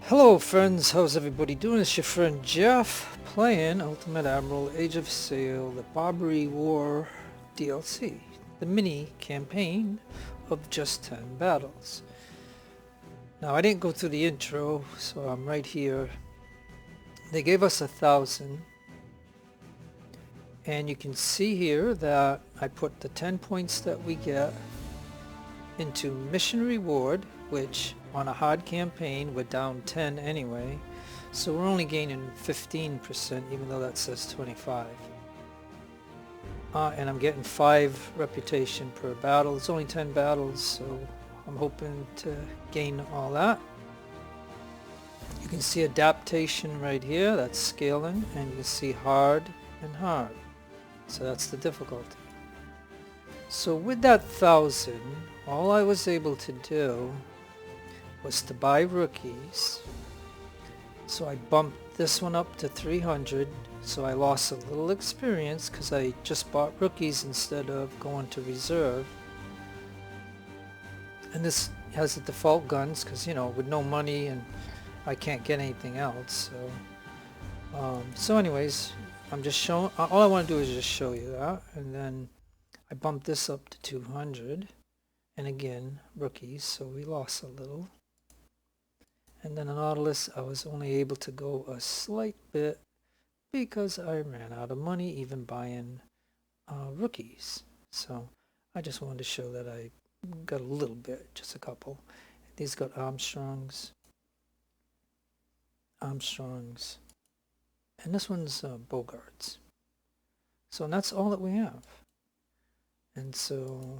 Hello friends, how's everybody doing? It's your friend Jeff playing Ultimate Admiral Age of Sail, the Barbary War DLC, the mini campaign of just 10 battles. Now I didn't go through the intro, so I'm right here. They gave us 1,000, and you can see here that I put the 10 points that we get into mission reward, which on a hard campaign we're down 10 anyway, so we're only gaining 15% even though that says 25. And I'm getting 5 reputation per battle. It's only 10 battles, so I'm hoping to gain all that. You can see adaptation right here, that's scaling, and you can see hard and hard, so that's the difficulty. So with that 1,000, all I was able to do was to buy rookies. So I bumped this one up to 300, so I lost a little experience because I just bought rookies instead of going to reserve. And this has the default guns because, you know, with no money and I can't get anything else. So anyways, I'm just showing, all I want to do is just show you that, and then I bumped this up to 200, and again rookies, so we lost a little. And then on Nautilus I was only able to go a slight bit because I ran out of money even buying rookies. So I just wanted to show that I got a little bit, just a couple. These got Armstrongs, and this one's Bogarts. So and that's all that we have. And so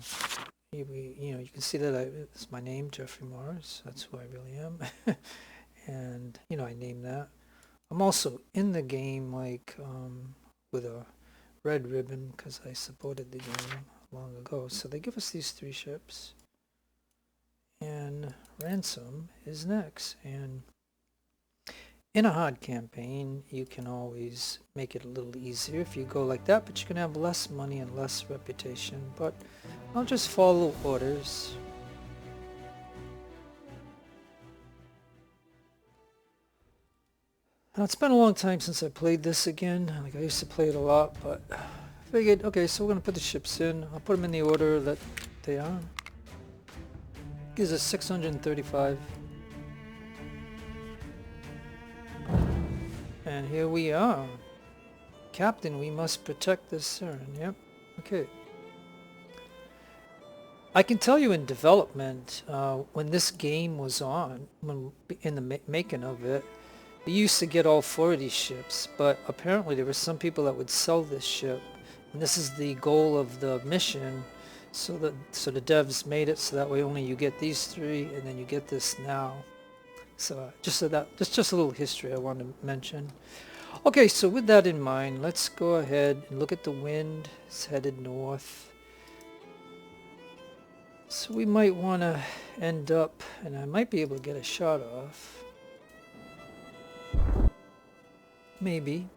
you can see that it's my name, Jeffrey Morris. That's who I really am. And I named that. I'm also in the game like with a red ribbon because I supported the game long ago. So they give us these 3 ships, and Ransom is next. And in a hard campaign, you can always make it a little easier if you go like that, but you can have less money and less reputation. But I'll just follow orders. Now, it's been a long time since I played this again. Like I used to play it a lot, but I figured, okay, so we're going to put the ships in. I'll put them in the order that they are. Gives us 635. And here we are. Captain, we must protect this Syren. Yep. Okay. I can tell you in development, when this game was on, in the making of it, we used to get all 4 of these ships, but apparently there were some people that would sell this ship, and this is the goal of the mission. So the devs made it so that way only you get these 3, and then you get this now. So just a little history I wanted to mention. Okay, so with that in mind, let's go ahead and look at the wind. It's headed north. So we might want to end up, and I might be able to get a shot off. Maybe.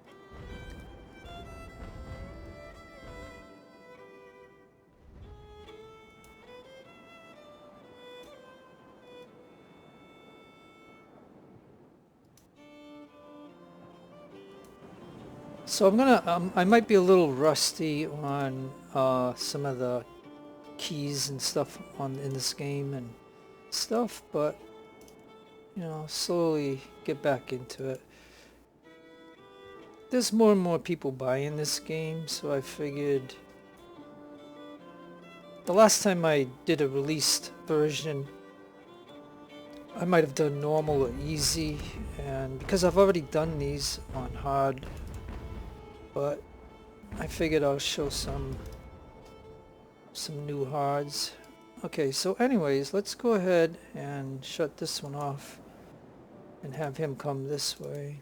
So I'm gonna, I might be a little rusty on some of the keys and stuff in this game and stuff, but slowly get back into it. There's more and more people buying this game, so I figured the last time I did a released version I might have done normal or easy, and because I've already done these on hard, but I figured I'll show some new hards. Okay, so anyways, let's go ahead and shut this one off and have him come this way.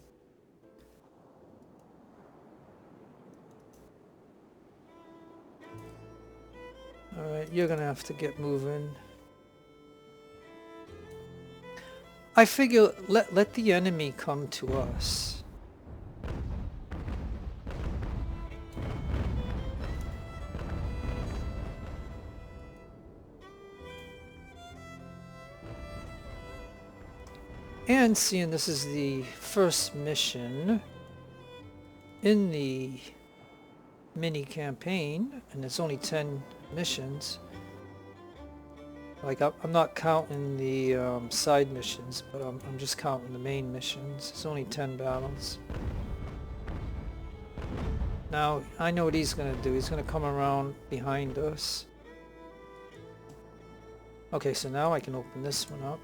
Alright, you're gonna have to get moving. I figure let the enemy come to us. And seeing this is the first mission in the mini campaign, and it's only 10 missions. Like, I'm not counting the side missions, but I'm just counting the main missions. It's only 10 battles. Now, I know what he's going to do. He's going to come around behind us. Okay, so now I can open this one up.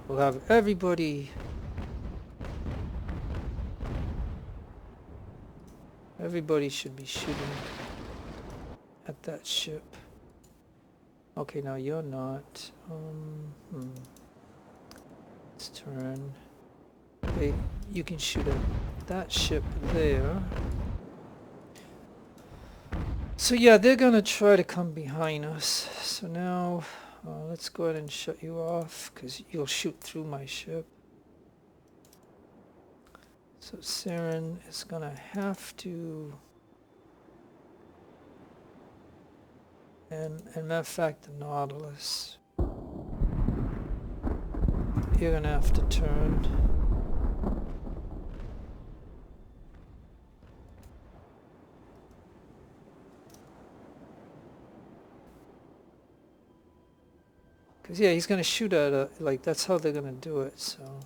We'll have everybody... Everybody should be shooting at that ship. Okay, now you're not. Let's turn. Okay, you can shoot at that ship there. So yeah, they're gonna try to come behind us. So now, let's go ahead and shut you off, because you'll shoot through my ship. So Syren is gonna have to... And matter of fact, the Nautilus, you're gonna have to turn. Cause yeah, he's gonna shoot at a, like, that's how they're gonna do it, so.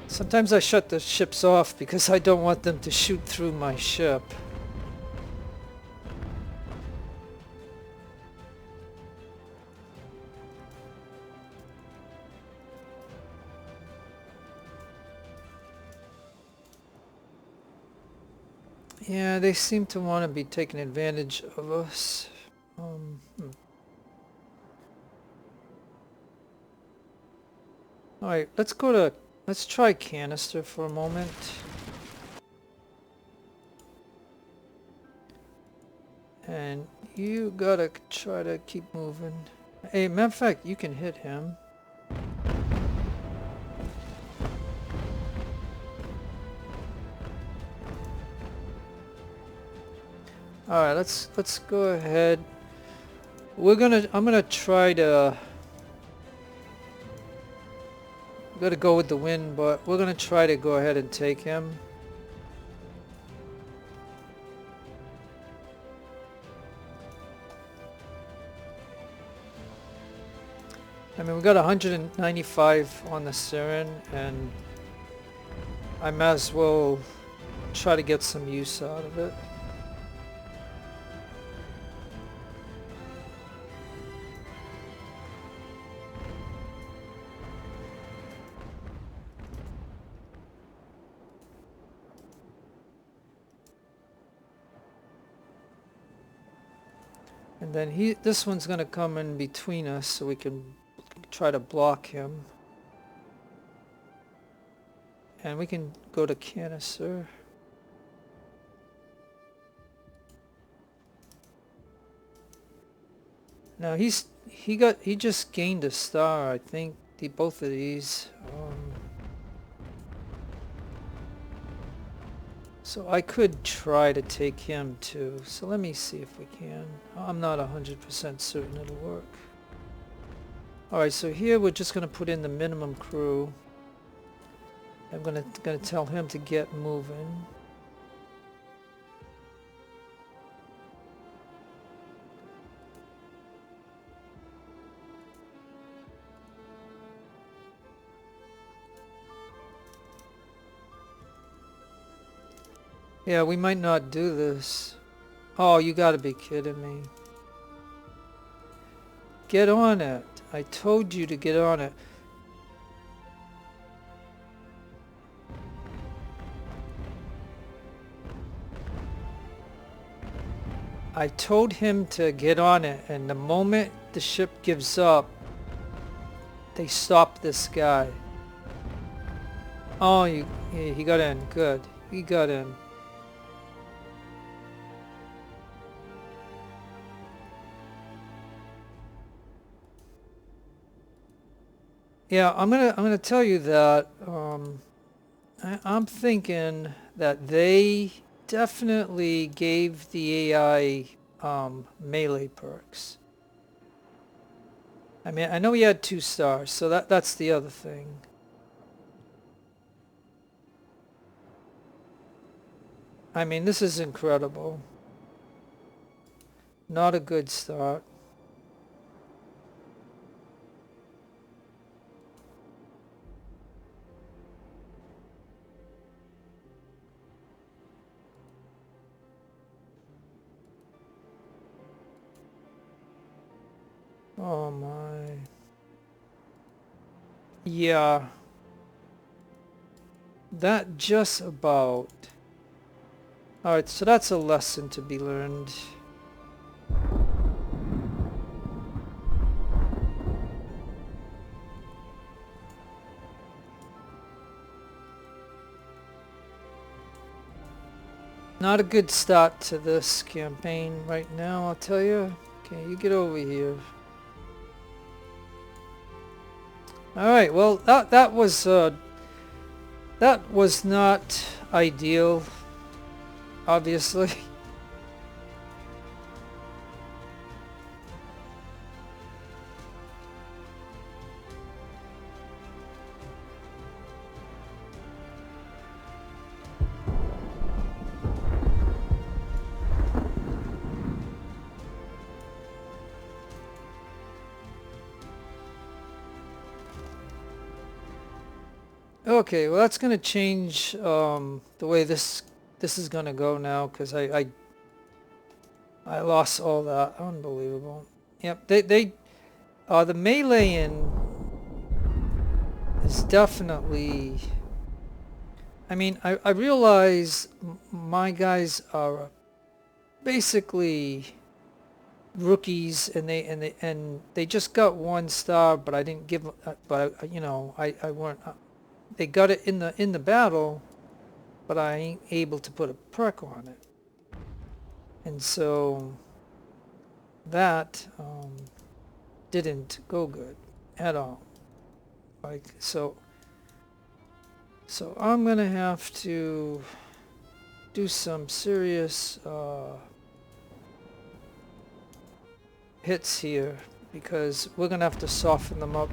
Sometimes I shut the ships off because I don't want them to shoot through my ship. Yeah, they seem to want to be taking advantage of us. Alright, let's try canister for a moment. And you gotta try to keep moving. Hey, matter of fact, you can hit him. Alright, let's go ahead. I'm gonna try to... Gotta go with the wind, but we're gonna try to go ahead and take him. I mean, we got 195 on the Syren, and I might as well try to get some use out of it. And then this one's gonna come in between us so we can try to block him. And we can go to canister. Now he just gained a star, I think. Both of these. So I could try to take him too. So let me see if we can. I'm not 100% certain it'll work. Alright, so here we're just gonna put in the minimum crew. I'm gonna tell him to get moving. Yeah, we might not do this. Oh, you gotta be kidding me. Get on it. I told you to get on it. I told him to get on it, and the moment the ship gives up, they stop this guy. Oh, he got in. Good. He got in. Yeah, I'm gonna tell you that I'm thinking that they definitely gave the AI melee perks. I mean, I know he had 2 stars, so that's the other thing. I mean, this is incredible. Not a good start. Oh my. Yeah, that just about. Alright, so that's a lesson to be learned. Not a good start to this campaign right now, I'll tell you. Okay, you get over here. Alright, well that was not ideal, obviously. Okay, well that's gonna change the way this is gonna go now, because I lost all that. Unbelievable. Yep, the meleeing is definitely. I mean, I realize my guys are basically rookies, and they just got 1 star, but I didn't give. But you know, I weren't. They got it in the battle, but I ain't able to put a perk on it, and so that didn't go good at all. Like so I'm gonna have to do some serious hits here, because we're gonna have to soften them up.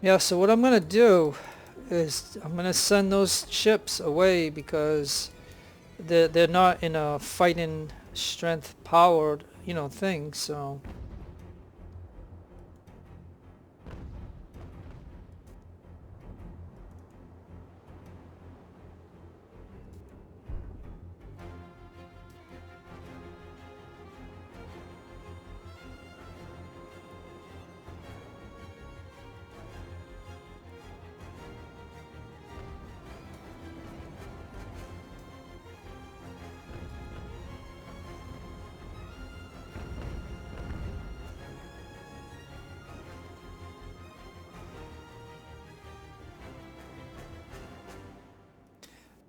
Yeah, so what I'm gonna do is I'm gonna send those ships away, because they're not in a fighting strength powered, you know, thing, so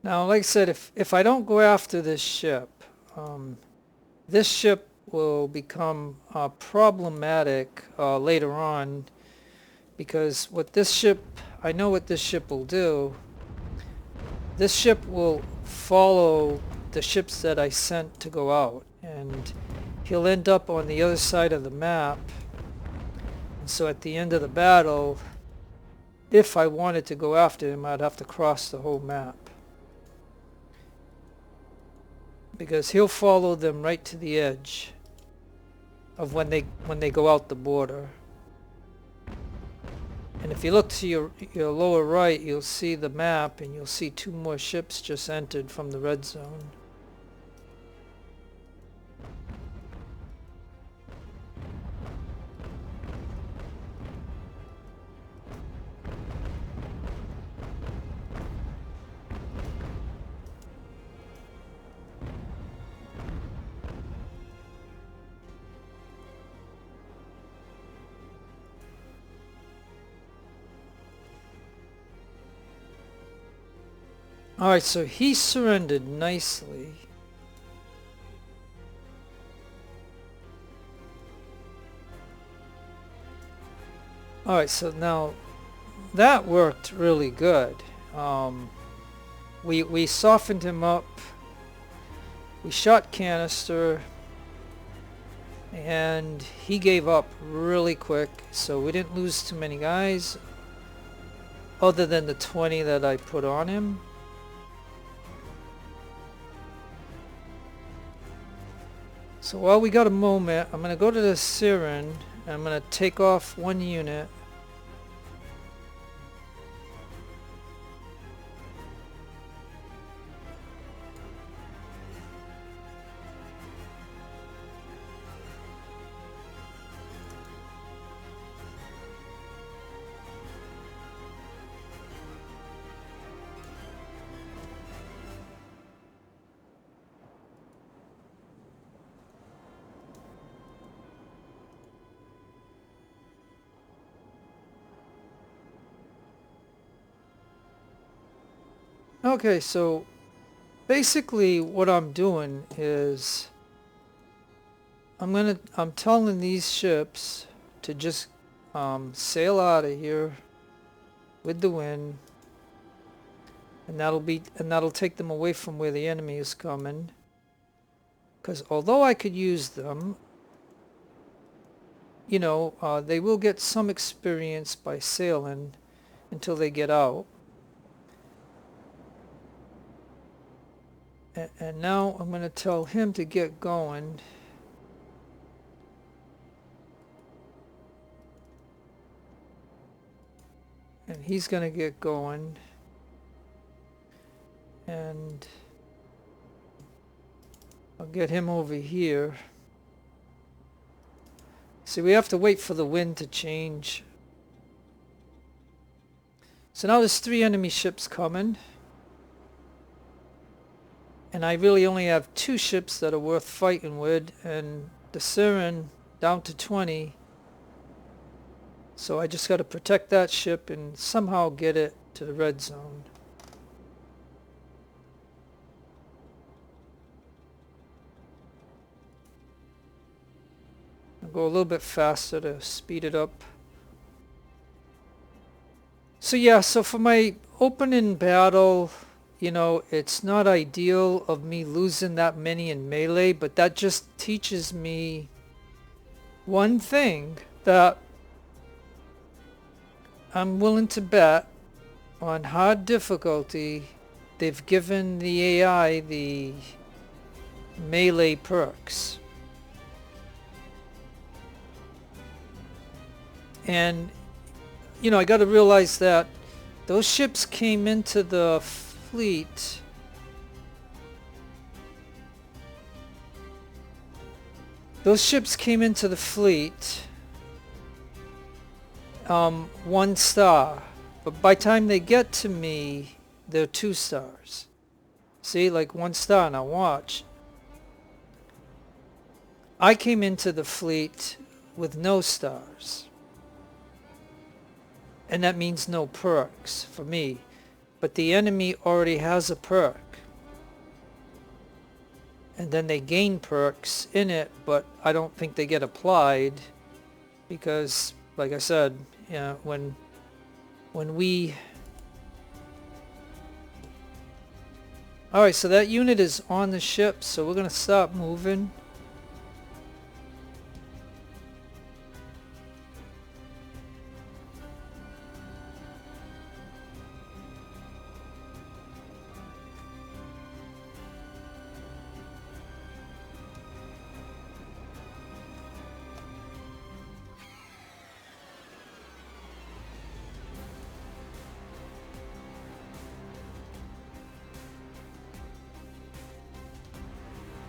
now, like I said, if I don't go after this ship will become problematic later on, because what this ship, I know what this ship will do. This ship will follow the ships that I sent to go out, and he'll end up on the other side of the map. And so at the end of the battle, if I wanted to go after him, I'd have to cross the whole map, because he'll follow them right to the edge of when they go out the border. And if you look to your lower right, you'll see the map, and you'll see 2 more ships just entered from the red zone. Alright, so he surrendered nicely. Alright, so now that worked really good. We softened him up. We shot canister. And he gave up really quick, so we didn't lose too many guys other than the 20 that I put on him. So while we got a moment, I'm going to go to the Syren and I'm going to take off one unit. Okay, so basically what I'm doing is I'm telling these ships to just sail out of here with the wind, and that'll take them away from where the enemy is coming. Because although I could use them, you know, they will get some experience by sailing until they get out. And now I'm going to tell him to get going. And he's going to get going. And I'll get him over here. See, we have to wait for the wind to change. So now there's 3 enemy ships coming. And I really only have 2 ships that are worth fighting with, and the Syren down to 20. So I just got to protect that ship and somehow get it to the red zone. I'll go a little bit faster to speed it up. So yeah, so for my opening battle, you know, it's not ideal of me losing that many in melee, but that just teaches me one thing, that I'm willing to bet on hard difficulty they've given the AI the melee perks. And, you know, I got to realize that those ships came into the fleet one star, but by the time they get to me they're 2 stars. See, like 1 star. Now watch, I came into the fleet with no stars, and that means no perks for me. But the enemy already has a perk. And then they gain perks in it, but I don't think they get applied. Because, like I said, you know, when we... Alright, so that unit is on the ship, so we're going to stop moving.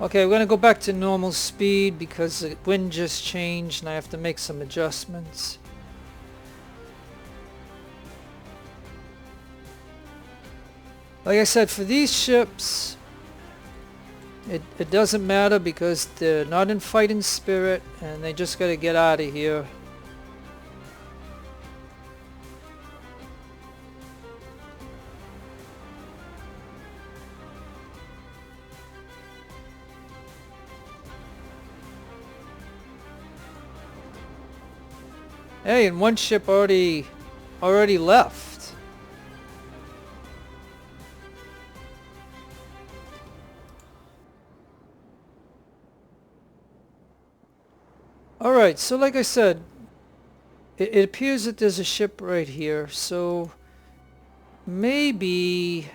Okay, we're going to go back to normal speed because the wind just changed and I have to make some adjustments. Like I said, for these ships, it doesn't matter because they're not in fighting spirit and they just got to get out of here. Hey, and one ship already left. Alright, so like I said, it appears that there's a ship right here, so maybe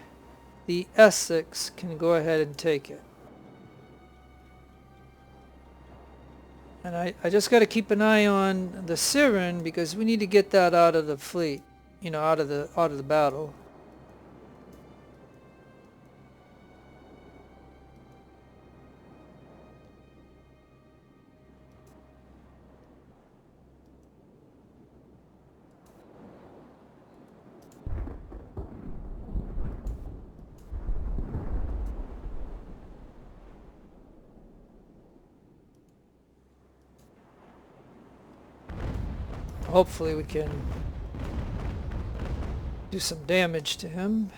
the Essex can go ahead and take it. And I just got to keep an eye on the Syren because we need to get that out of the fleet, you know, out of the battle. Hopefully we can do some damage to him.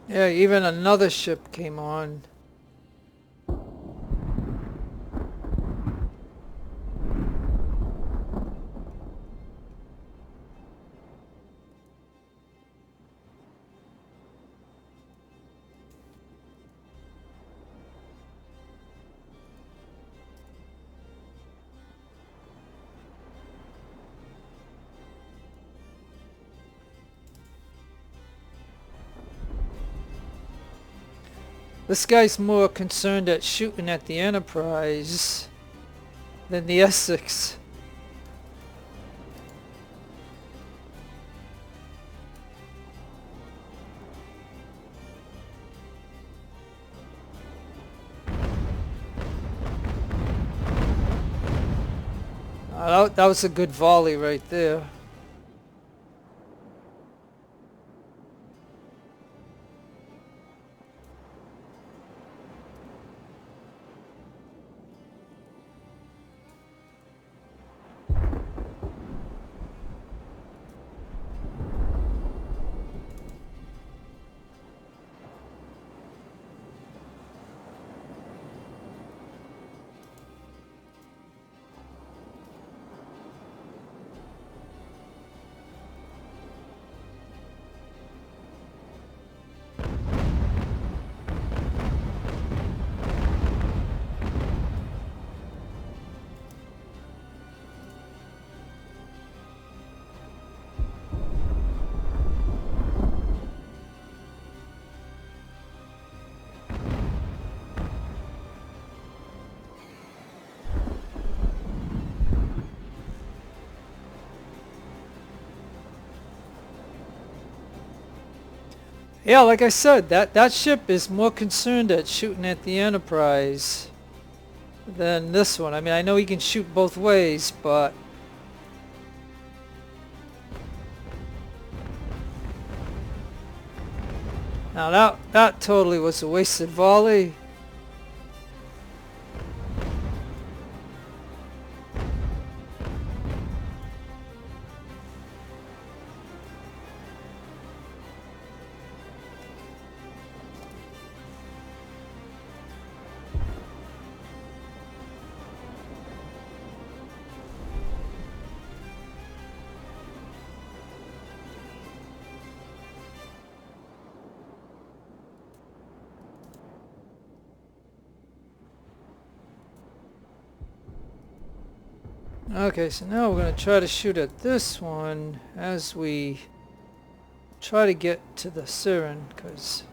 Yeah, even another ship came on. This guy's more concerned at shooting at the Enterprise than the Essex. That was a good volley right there. Yeah, like I said, that ship is more concerned at shooting at the Enterprise than this one. I mean, I know he can shoot both ways, but now that totally was a wasted volley. Okay, so now we're going to try to shoot at this one as we try to get to the Syren, because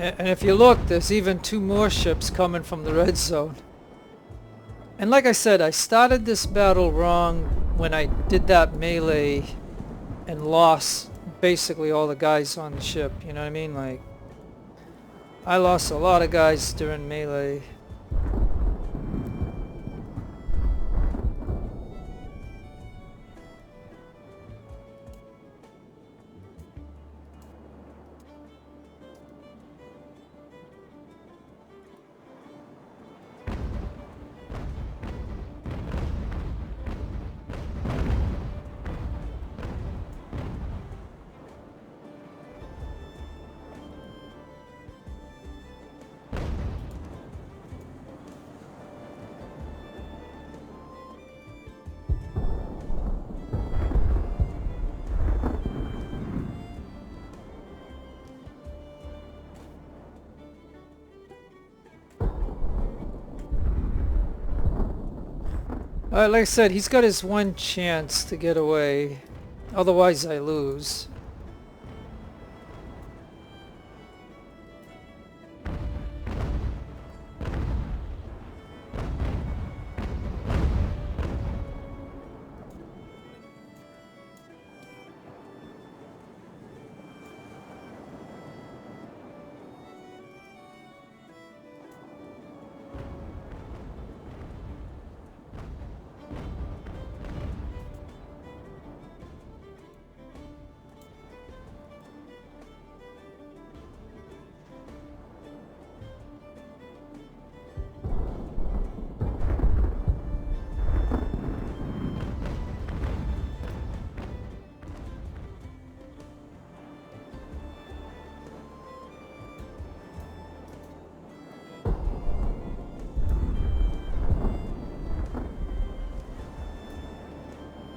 And if you look, there's even 2 more ships coming from the red zone. And like I said, I started this battle wrong when I did that melee and lost basically all the guys on the ship, you know what I mean? Like, I lost a lot of guys during melee. Alright, like I said, he's got his one chance to get away. Otherwise I lose.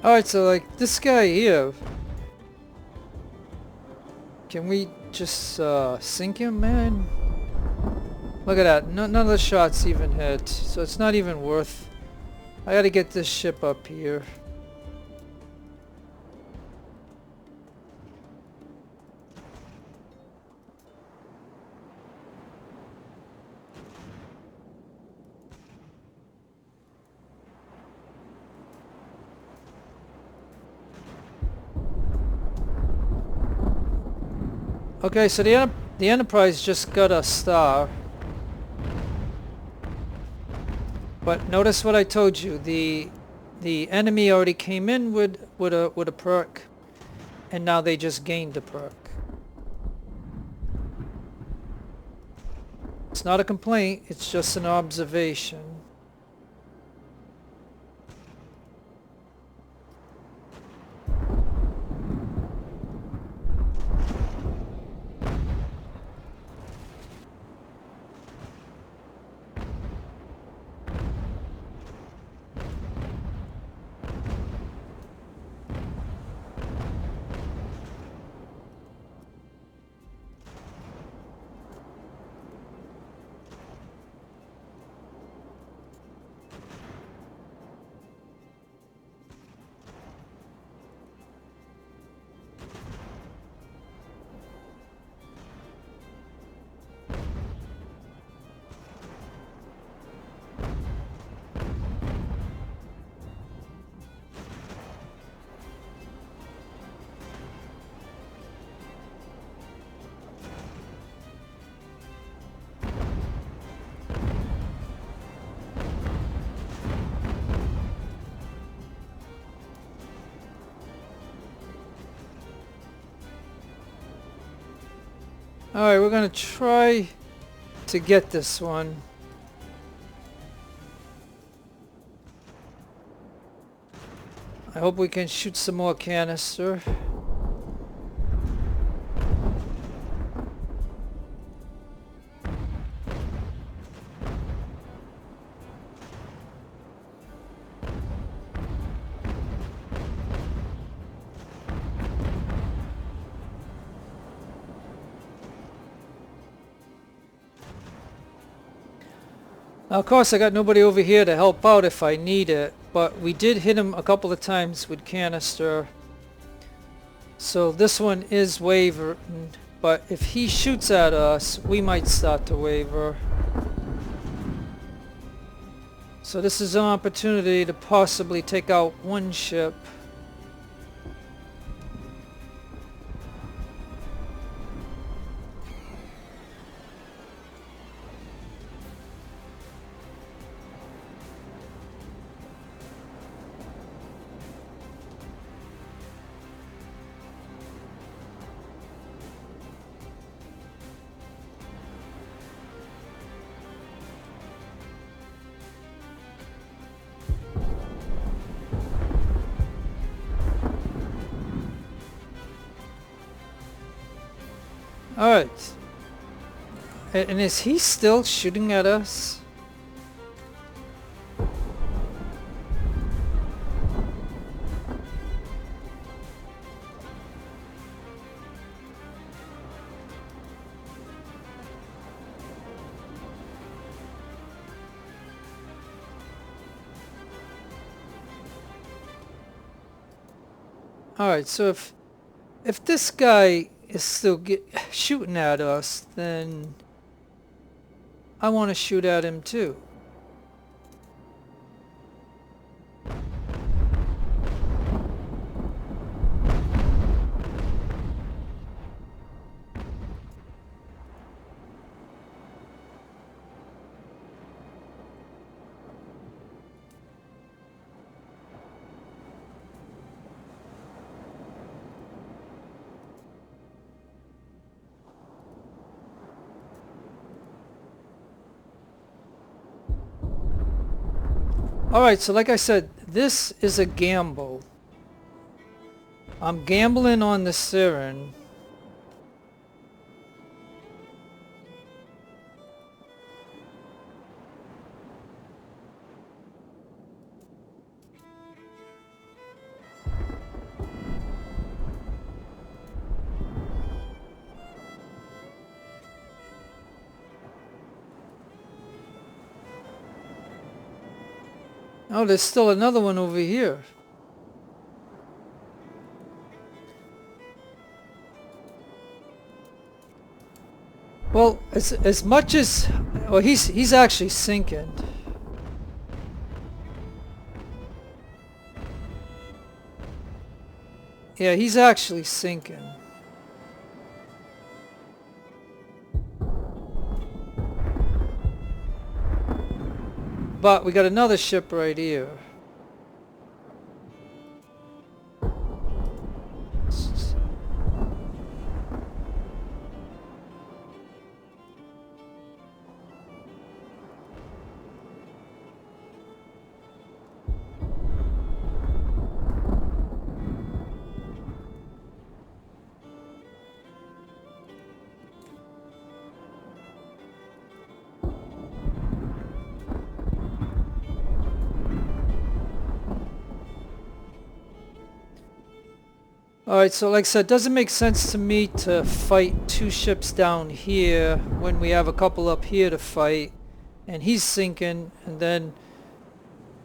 Alright, so like this guy here, can we just sink him, man? Look at that, none of the shots even hit, so it's not even worth. I gotta get this ship up here. Okay, so the Enterprise just got a star. But notice what I told you. The enemy already came in with a perk, and now they just gained a perk. It's not a complaint, it's just an observation. Alright, we're gonna try to get this one. I hope we can shoot some more canister. Now, of course, I got nobody over here to help out if I need it, but we did hit him a couple of times with canister. So this one is wavering. But if he shoots at us, we might start to waver. So this is an opportunity to possibly take out one ship. Alright. And is he still shooting at us? Alright, so if this guy is still shooting at us, then I want to shoot at him too. Alright, so like I said, this is a gamble. I'm gambling on the Syren. Oh, there's still another one over here. Well, as much as... well, he's actually sinking. Yeah, he's actually sinking. But we got another ship right here. Alright, so like I said, it doesn't make sense to me to fight two ships down here when we have a couple up here to fight. And he's sinking, and then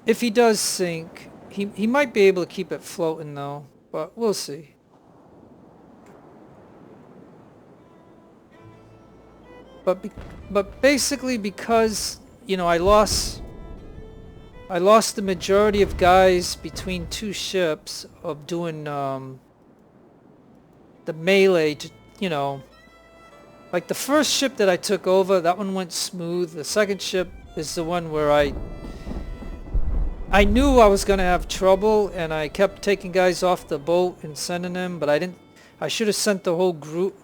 if he does sink, he might be able to keep it floating though, but we'll see. But basically because, you know, I lost the majority of guys between two ships of doing the melee to, you know, like the first ship that I took over, that one went smooth. The second ship is the one where I knew I was gonna have trouble, and I kept taking guys off the boat and sending them, but I didn't. I should have sent the whole group,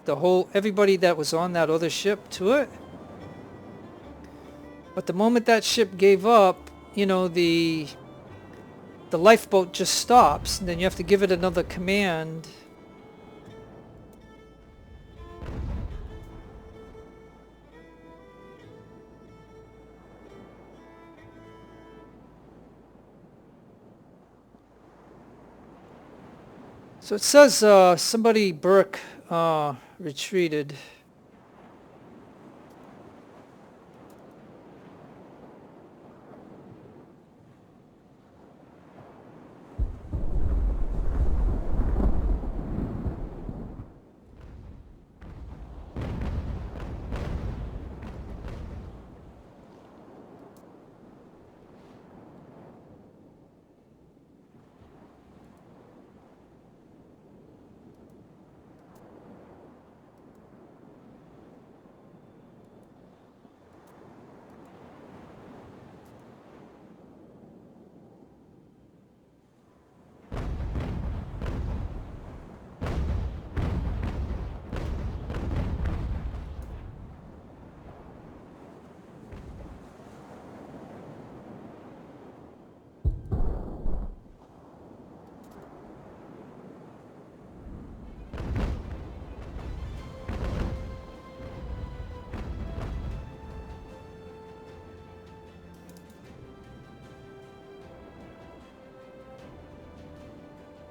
everybody that was on that other ship to it. But the moment that ship gave up, you know, the lifeboat just stops, and then you have to give it another command. So it says somebody, Burke, retreated.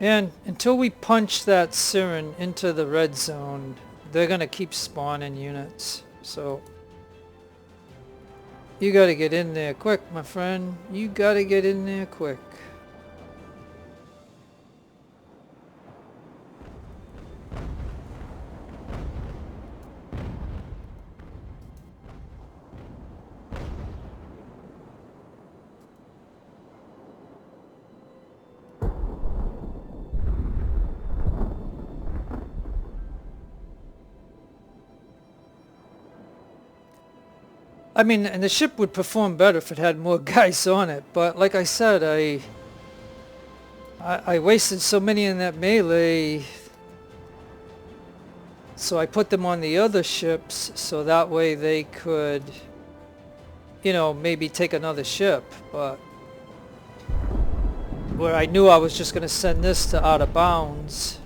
And until we punch that Syren into the red zone, they're gonna keep spawning units. So you gotta get in there quick, my friend. You gotta get in there quick. I mean, and the ship would perform better if it had more guys on it, but like I said, I wasted so many in that melee, so I put them on the other ships so that way they could, you know, maybe take another ship, but where I knew I was just going to send this to out of bounds.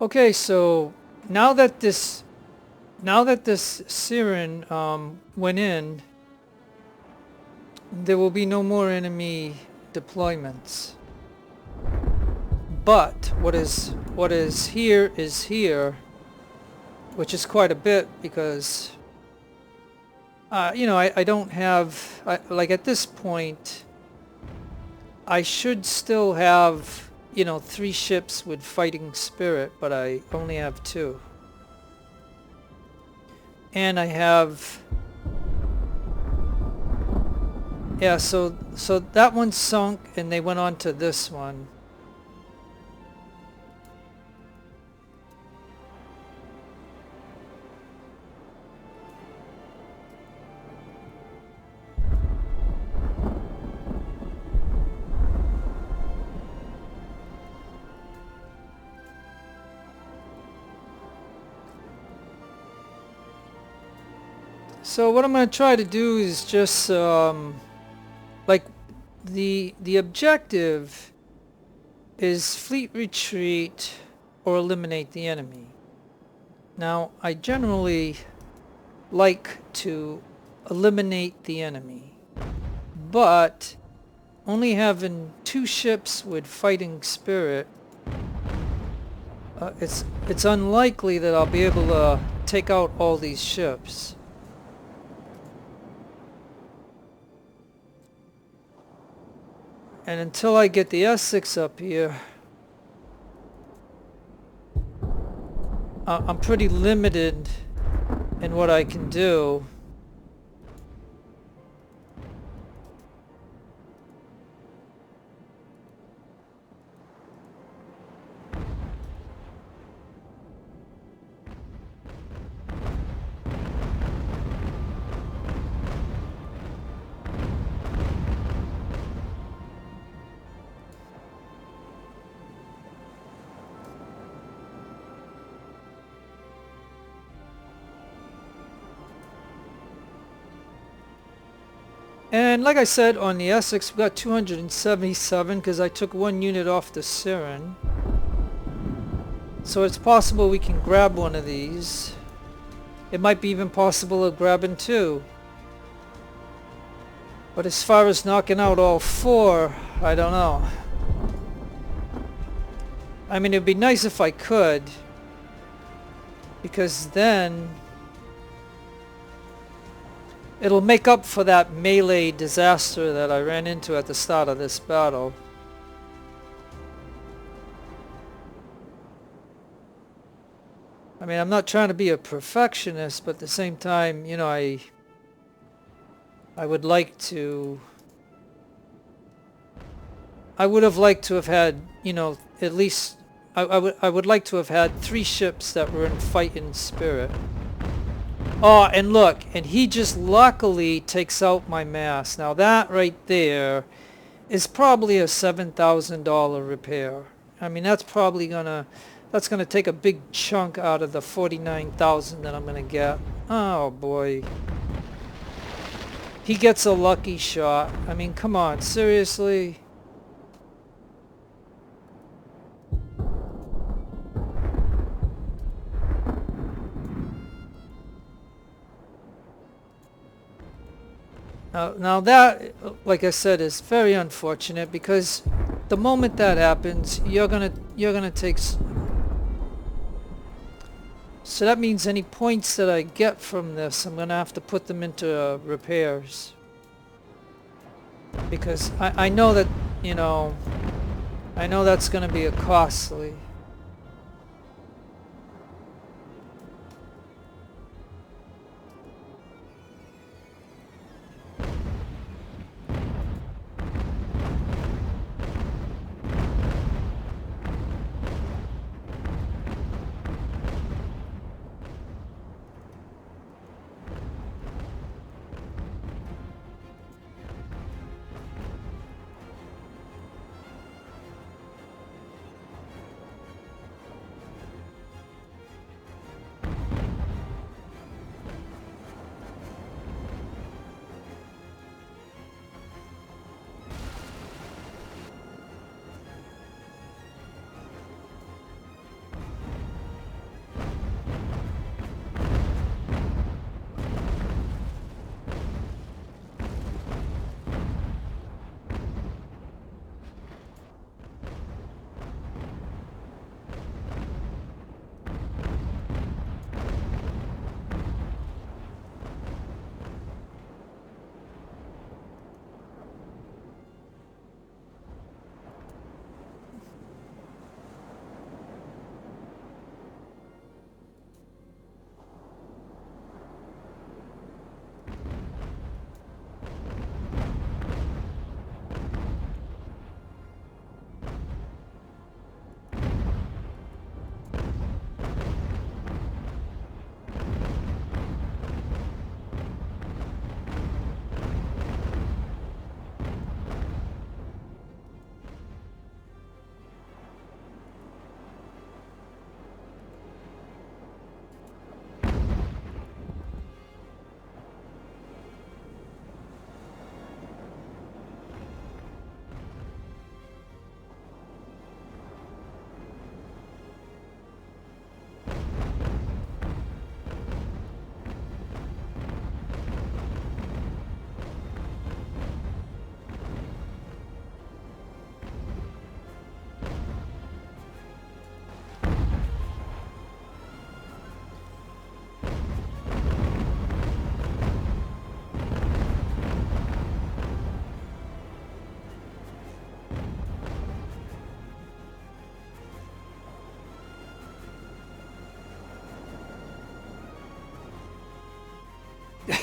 Okay, so now that this Syren went in, there will be no more enemy deployments. But what is here, which is quite a bit because you know, I don't have like at this point I should still have, you know, 3 ships with fighting spirit, but I only have 2. And I have, yeah, so that one sunk and they went on to this one. So what I'm going to try to do is just like the objective is fleet retreat or eliminate the enemy. Now I generally like to eliminate the enemy, but only having 2 ships with fighting spirit, it's unlikely that I'll be able to take out all these ships. And until I get the S6 up here, I'm pretty limited in what I can do. And like I said, on the Essex we got 277 because I took 1 unit off the Syren. So it's possible we can grab one of these. It might be even possible of grabbing 2. But as far as knocking out all 4, I don't know. I mean, it'd be nice if I could, because then it'll make up for that melee disaster that I ran into at the start of this battle. I mean, I'm not trying to be a perfectionist, but at the same time, you know, I would like to... I would have liked to have had, you know, at least... I would like to have had 3 ships that were in fighting spirit. Oh, and look, and he just luckily takes out my mast. Now that right there is probably a $7,000 repair. I mean, that's probably that's gonna take a big chunk out of the 49,000 that I'm gonna get. Oh boy. He gets a lucky shot. I mean, come on, seriously? Now that, like I said, is very unfortunate, because the moment that happens, you're gonna take. So that means any points that I get from this, I'm gonna have to put them into repairs, because I know that, you know, I know that's gonna be a costly.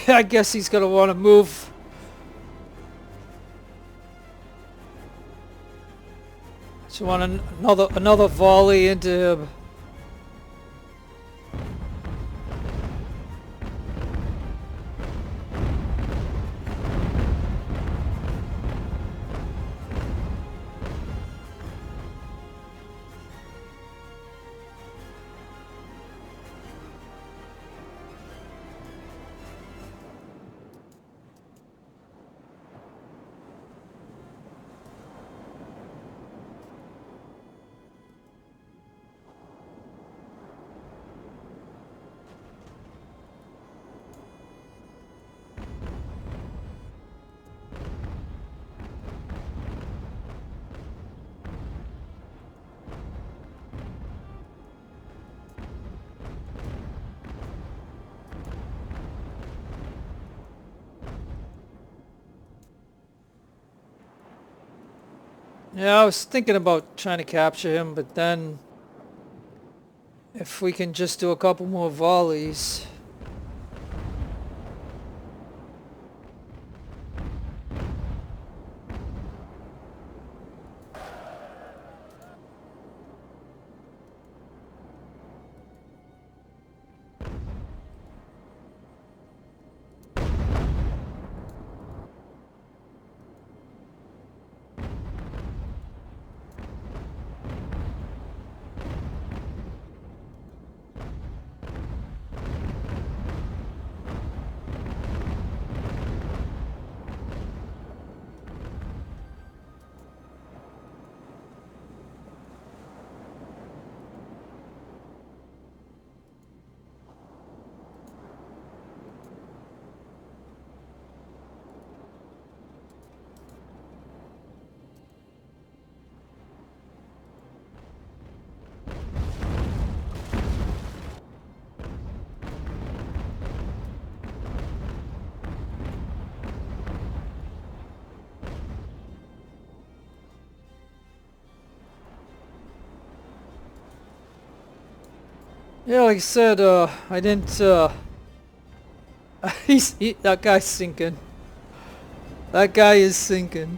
I guess he's gonna want to move. So want another volley into him. Yeah, I was thinking about trying to capture him, but then If we can just do a couple more volleys. Yeah, like I said, I didn't, that guy's sinking. That guy is sinking.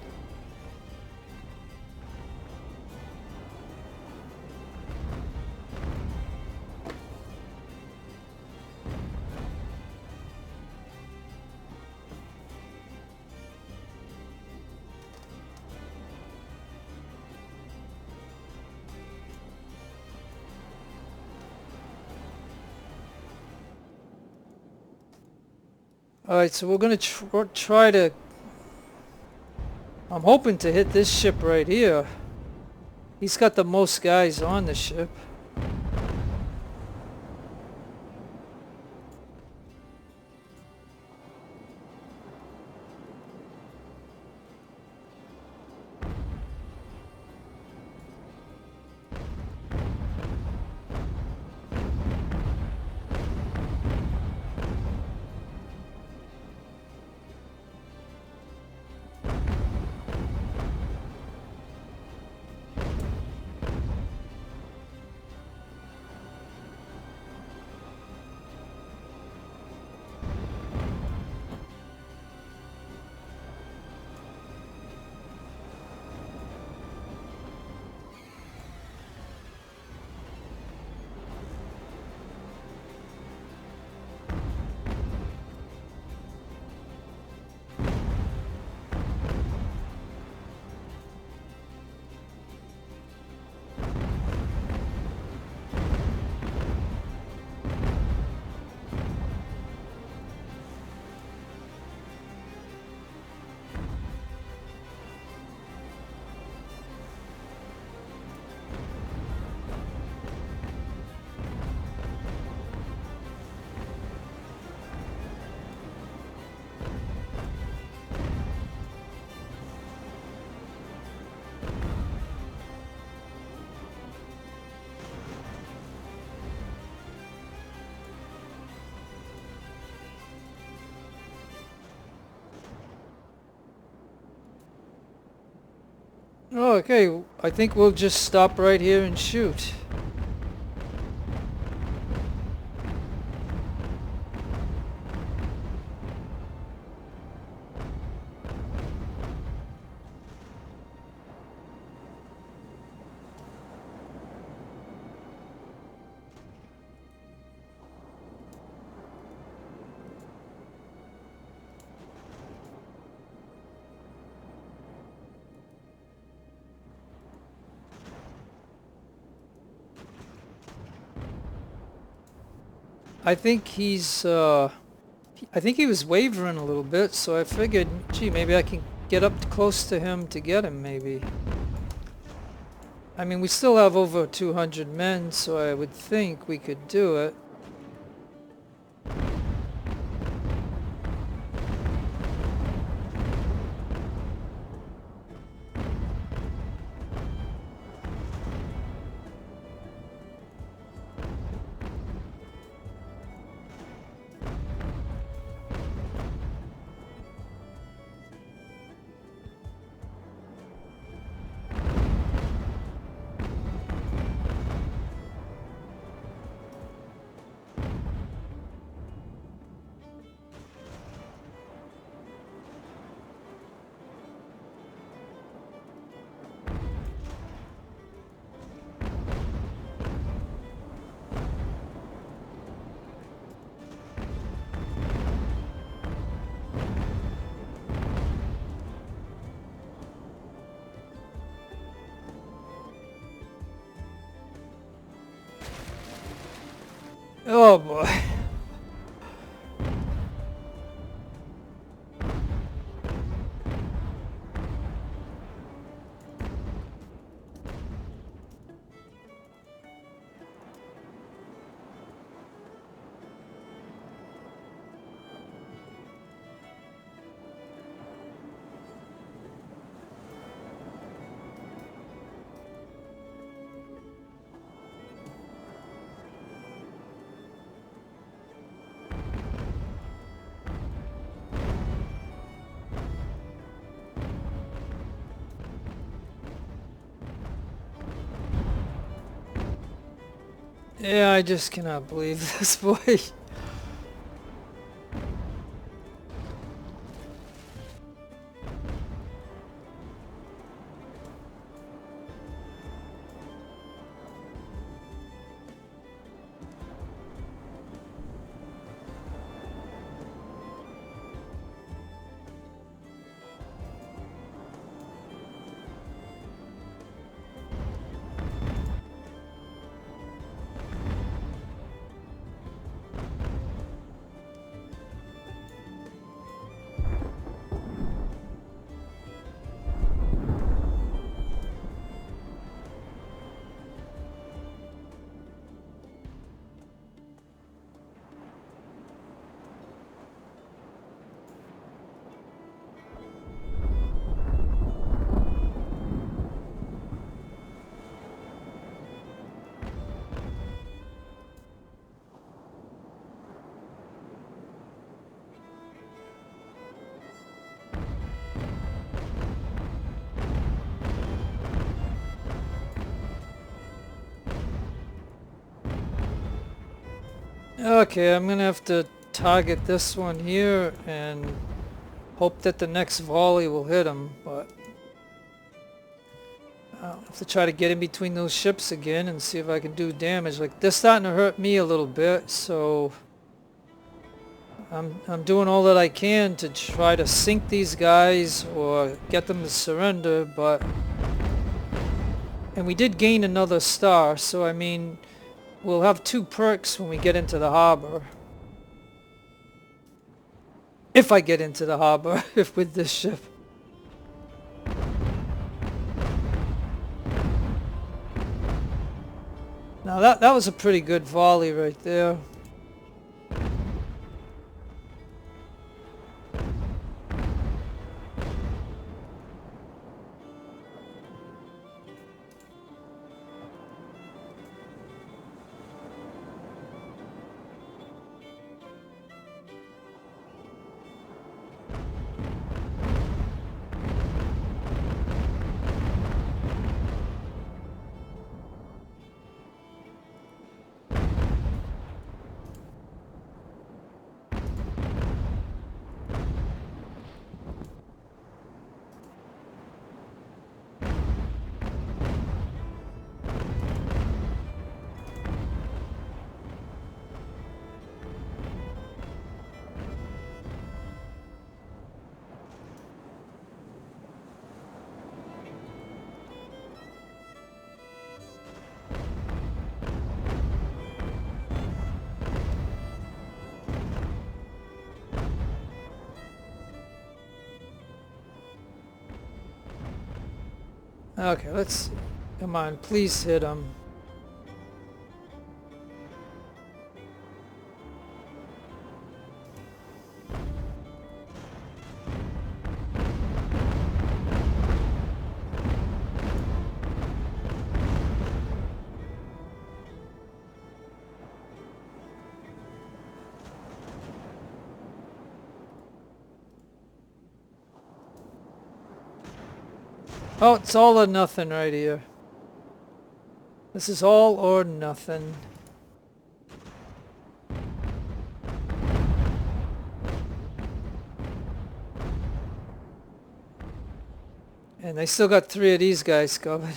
Alright, so we're gonna try to... I'm hoping to hit this ship right here. He's got the most guys on the ship. Oh, okay, I think we'll just stop right here and shoot. I think I think he was wavering a little bit, so I figured, gee, maybe I can get up close to him to get him, maybe. I mean, we still have over 200 men, so I would think we could do it. Oh boy. Yeah, I just cannot believe this, boy. Okay, I'm gonna have to target this one here and hope that the next volley will hit him, but I'll have to try to get in between those ships again and see if I can do damage. Like, they're starting to hurt me a little bit, so I'm doing all that I can to try to sink these guys or get them to surrender, but... And we did gain another star, so I mean, we'll have 2 perks when we get into the harbor. If I get into the harbor, if with this ship. Now that was a pretty good volley right there. Okay, let's see. Come on, please hit him. Oh, it's all or nothing right here. This is all or nothing. And they still got 3 of these guys covered.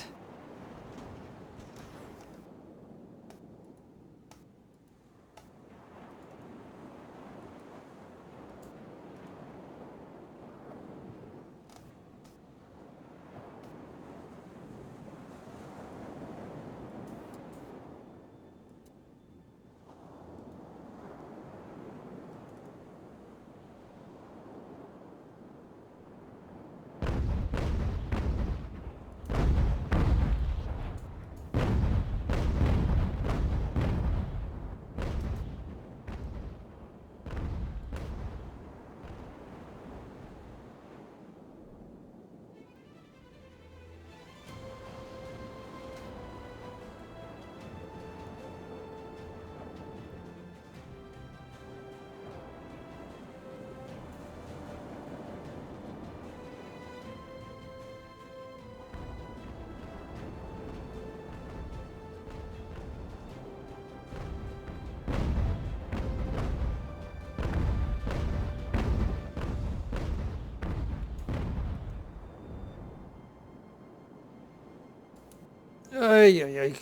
Ay, ay, ay.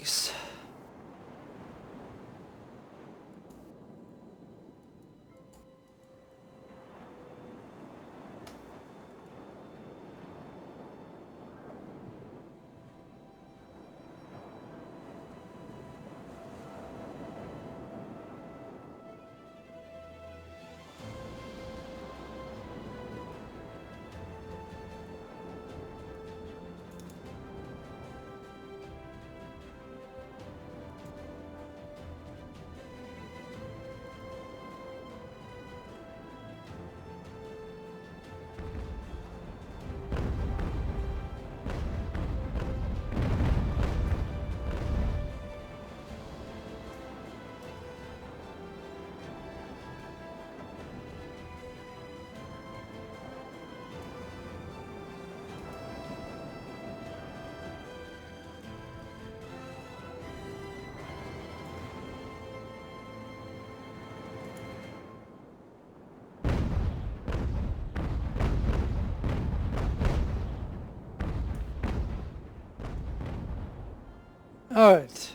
All right.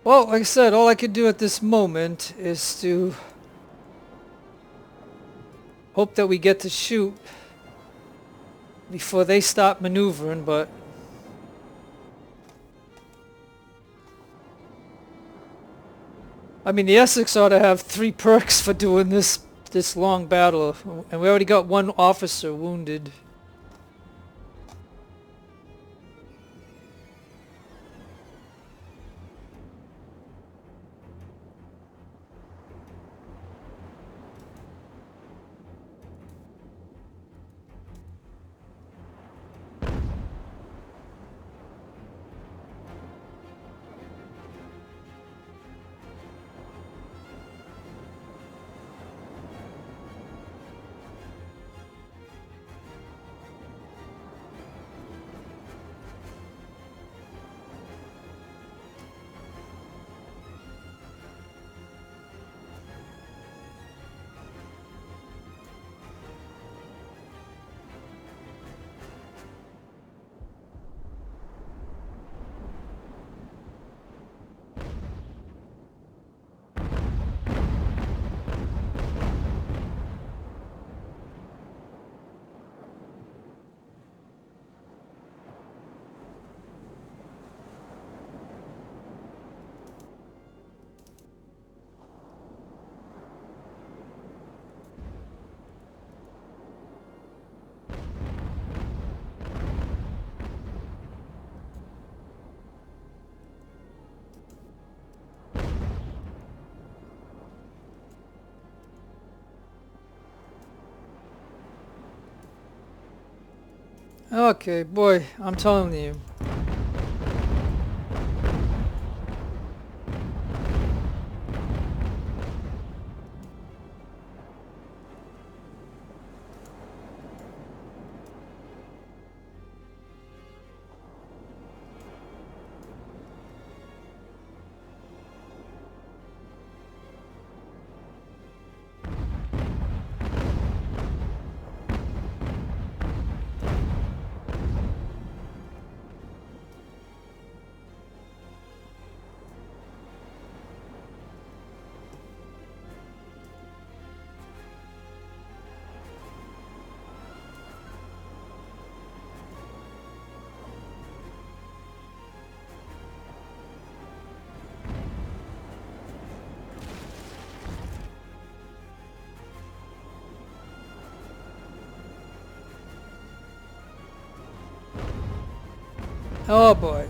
Well, like I said, all I could do at this moment is to hope that we get to shoot before they stop maneuvering, but I mean, the Essex ought to have 3 perks for doing this long battle, and we already got 1 officer wounded. Okay, boy, I'm telling you. Oh boy.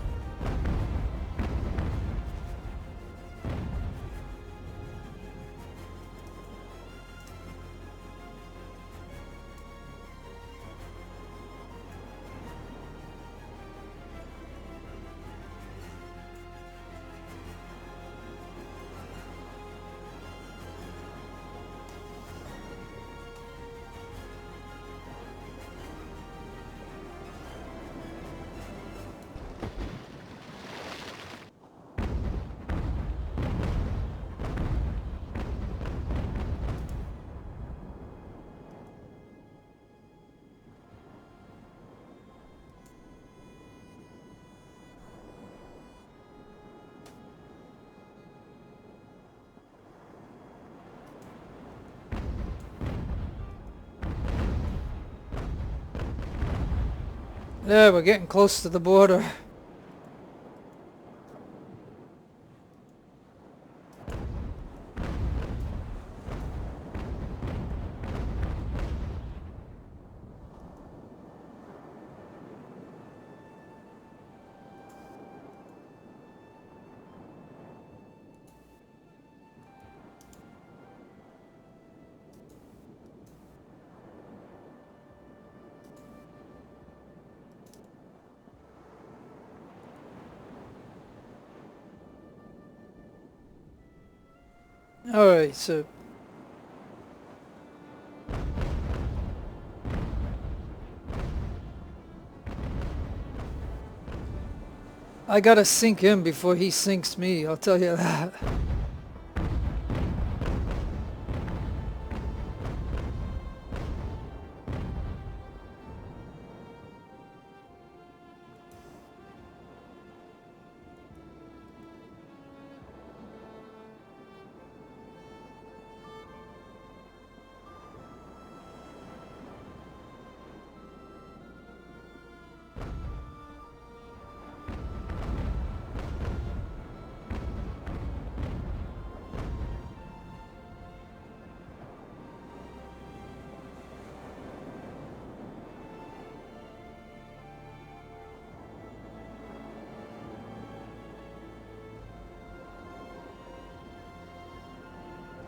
Yeah, we're getting close to the border. Alright, so I gotta sink him before he sinks me, I'll tell you that.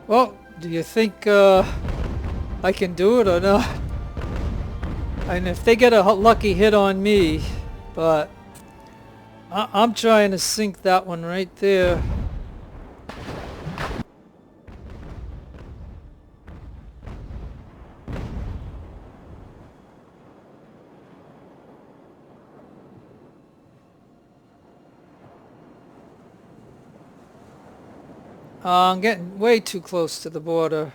Well, do you think I can do it or not? And if they get a lucky hit on me, but I'm trying to sink that one right there. I'm getting way too close to the border.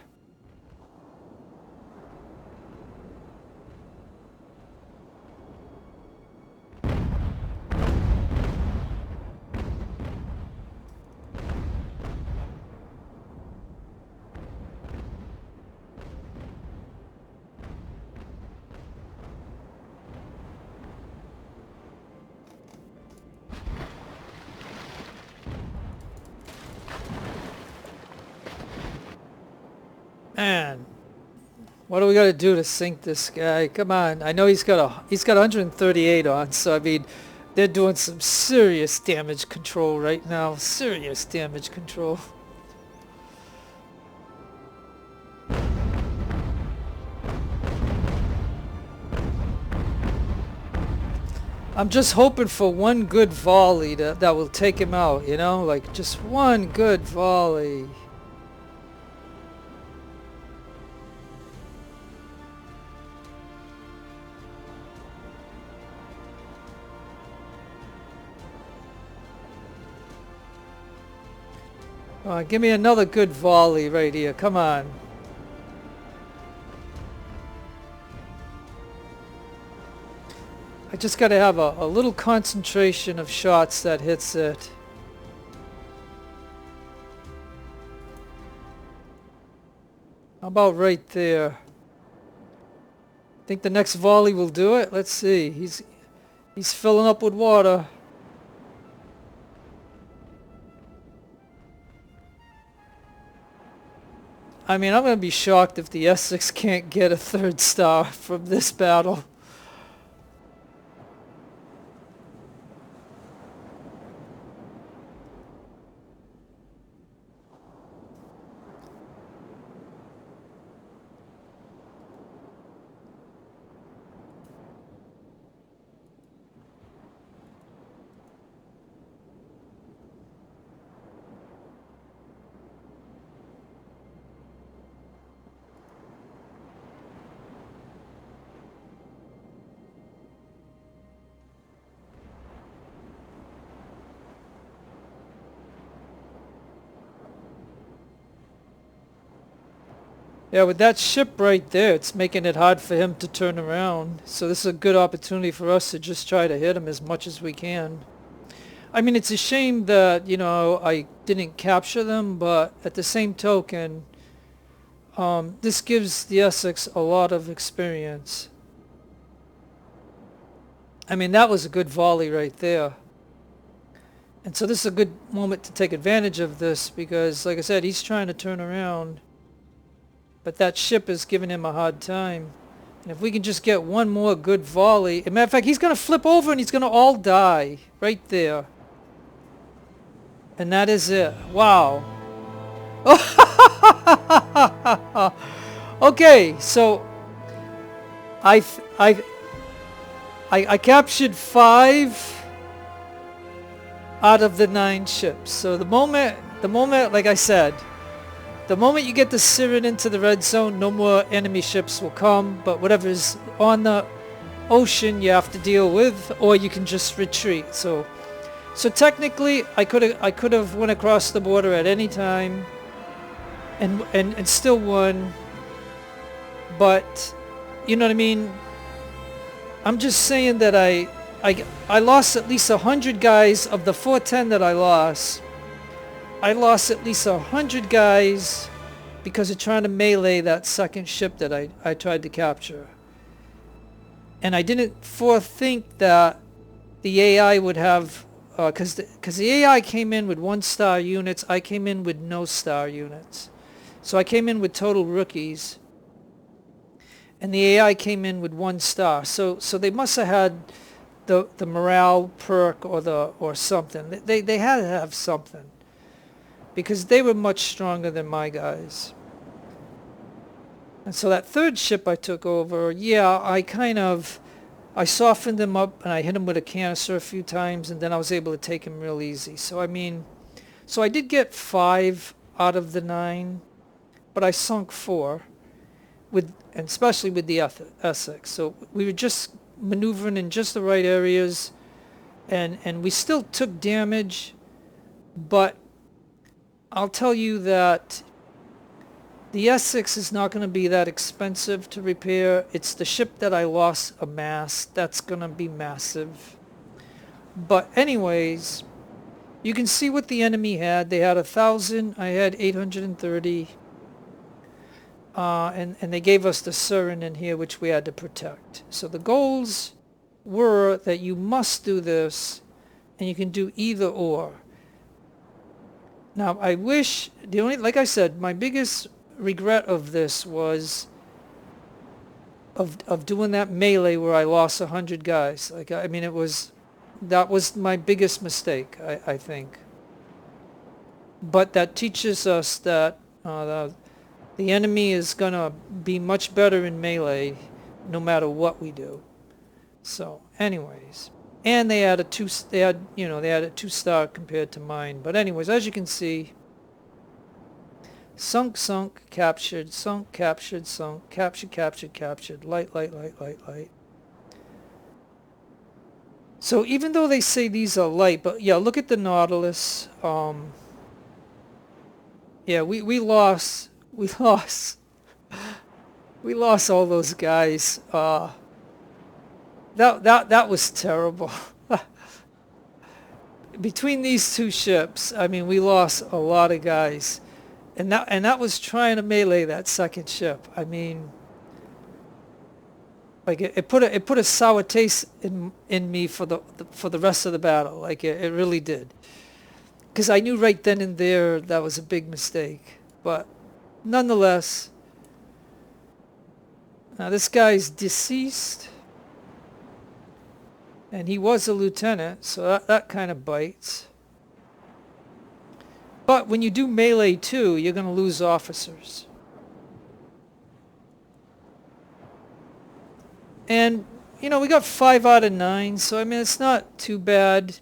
Man, what do we got to do to sink this guy? Come on, I know he's got 138 on, so I mean, they're doing some serious damage control right now. Serious damage control. I'm just hoping for one good volley that will take him out, you know? Like, just one good volley. Give me another good volley right here. Come on. I just got to have a little concentration of shots that hits it. How about right there? Think the next volley will do it? Let's see. He's filling up with water. I mean, I'm going to be shocked if the Essex can't get a 3rd star from this battle. Yeah, with that ship right there, it's making it hard for him to turn around. So this is a good opportunity for us to just try to hit him as much as we can. I mean, it's a shame that, you know, I didn't capture them, but at the same token, this gives the Essex a lot of experience. I mean, that was a good volley right there. And so this is a good moment to take advantage of this because, like I said, he's trying to turn around. But that ship is giving him a hard time. And if we can just get one more good volley... As a matter of fact, he's going to flip over and he's going to all die. Right there. And that is it. Wow. Okay, so... I captured 5 out of the 9 ships. So the moment, like I said, the moment you get the Syren into the red zone, no more enemy ships will come. But whatever's on the ocean, you have to deal with, or you can just retreat. So technically, I could have went across the border at any time, and still won. But you know what I mean. I'm just saying that I lost at least 100 guys of the 410 that I lost. I lost at least 100 guys because of trying to melee that second ship that I tried to capture. And I didn't forethink that the AI would have, because the AI came in with 1-star units, I came in with no star units. So I came in with total rookies. And the AI came in with 1 star. So they must have had the morale perk or something. They had to have something. Because they were much stronger than my guys. And so that third ship I took over, yeah, I softened him up and I hit him with a canister a few times and then I was able to take him real easy. So I mean, so I did get 5 out of the 9, but I sunk 4, and especially with the Essex. So we were just maneuvering in just the right areas, and we still took damage, but I'll tell you that the Essex is not going to be that expensive to repair. It's the ship that I lost a mast. That's going to be massive. But anyways, you can see what the enemy had. They had 1,000. I had 830. And they gave us the Syren in here, which we had to protect. So the goals were that you must do this, and you can do either or. Now, I wish, like I said, my biggest regret of this was of doing that melee where I lost 100 guys. Like, I mean, that was my biggest mistake, I think. But that teaches us that the enemy is gonna be much better in melee, no matter what we do. So, anyways. And they had a 2-star compared to mine. But anyways, as you can see, sunk, captured, sunk, captured, sunk, captured, light. So even though they say these are light, but yeah, look at the Nautilus. Yeah, we lost all those guys. That was terrible. Between these 2 ships, I mean, we lost a lot of guys, and that was trying to melee that second ship. I mean, like it put a sour taste in me for the rest of the battle. Like it really did, because I knew right then and there that was a big mistake. But nonetheless, now this guy's deceased. And he was a lieutenant, so that kind of bites. But when you do melee too, you're going to lose officers. And, you know, we got 5 out of 9, so I mean, it's not too bad.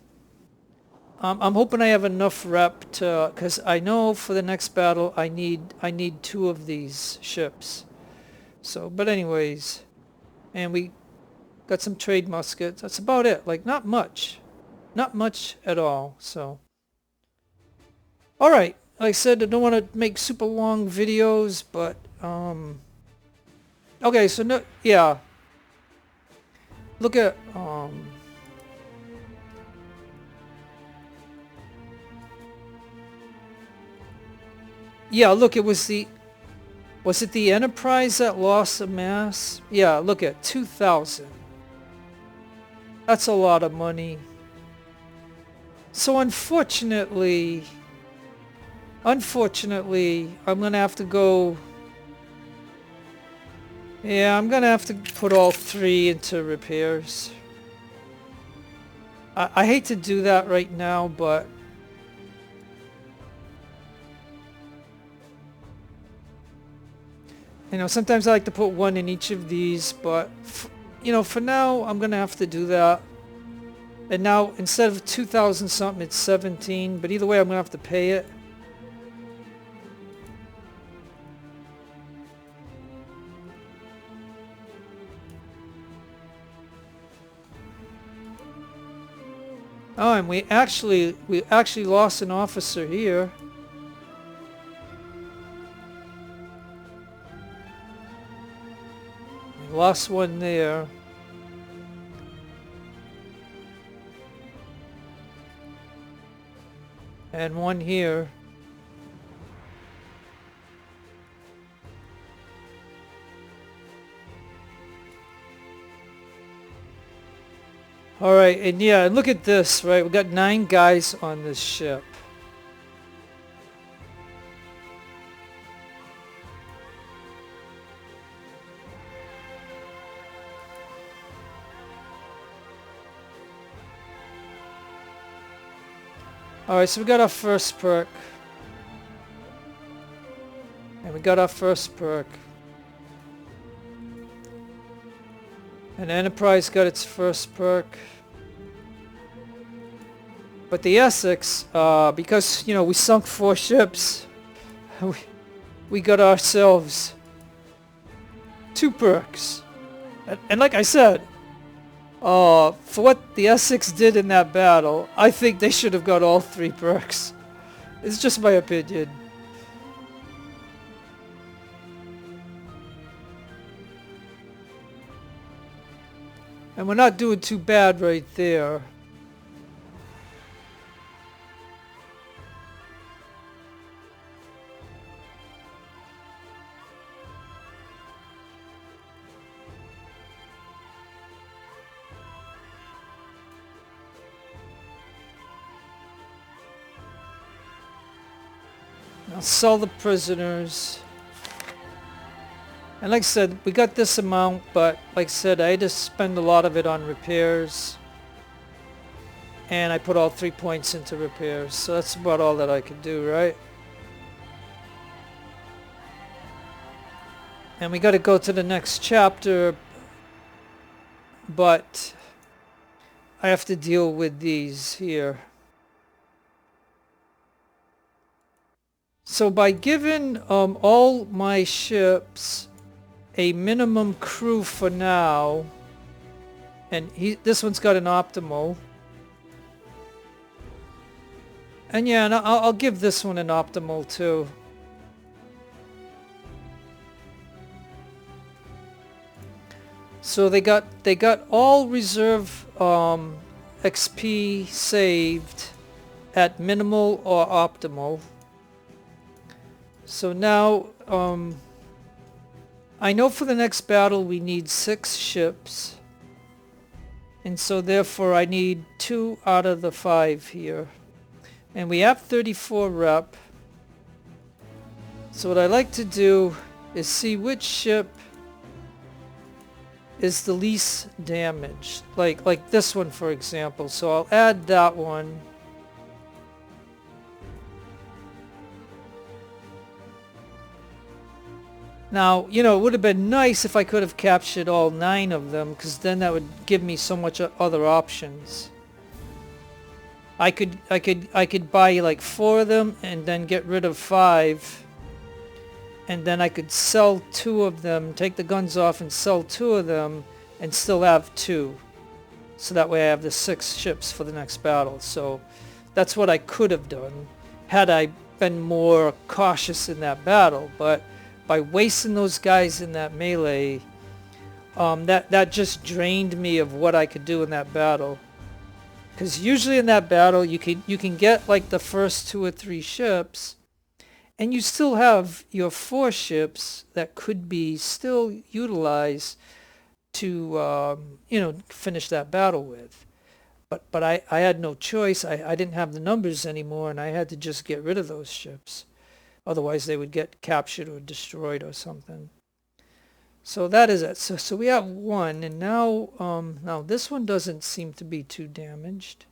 I'm hoping I have enough rep to, because I know for the next battle I need 2 of these ships. So, but anyways, and we got some trade muskets. That's about it. Like, not much at all. So, all right. Like I said, I don't want to make super long videos, but okay. So no, yeah. Look at yeah. Look, was it the Enterprise that lost a mass? Yeah. Look at 2,000. That's a lot of money. So unfortunately, I'm gonna have to go. Yeah, I'm gonna have to put all 3 into repairs. I hate to do that right now, but you know, sometimes I like to put 1 in each of these, but you know, for now I'm gonna have to do that. And now instead of 2,000 something, it's 17, but either way I'm gonna have to pay it. Oh, and we actually lost an officer here. We lost one there. And one here. Alright, and yeah, look at this, right? We got 9 guys on this ship. Alright, so we got our first perk. And we got our first perk. And Enterprise got its first perk. But the Essex, because, you know, we sunk 4 ships, we got ourselves 2 perks. And like I said, for what the Essex did in that battle, I think they should have got all 3 perks. It's just my opinion. And we're not doing too bad right there. I'll sell the prisoners. And like I said, we got this amount, but like I said, I had to spend a lot of it on repairs. And I put all 3 points into repairs, so that's about all that I could do, right? And we got to go to the next chapter, but I have to deal with these here. So by giving all my ships a minimum crew for now, and this one's got an optimal, and yeah, and I'll give this one an optimal too. So they got all reserve XP saved at minimal or optimal. So now I know for the next battle we need 6 ships, and so therefore I need 2 out of the 5 here, and we have 34 rep. So what I like to do is see which ship is the least damaged, like this one for example. So I'll add that one. Now, you know, it would have been nice if I could have captured all 9 of them, because then that would give me so much other options. I could buy like 4 of them and then get rid of 5, and then I could sell 2 of them, take the guns off and sell 2 of them, and still have 2. So that way I have the 6 ships for the next battle. So that's what I could have done had I been more cautious in that battle. But by wasting those guys in that melee, that just drained me of what I could do in that battle. Because usually in that battle you can get like the first 2 or 3 ships, and you still have your 4 ships that could be still utilized to finish that battle with. But I had no choice. I didn't have the numbers anymore, and I had to just get rid of those ships. Otherwise, they would get captured or destroyed or something. So that is it. So we have one, and now this one doesn't seem to be too damaged.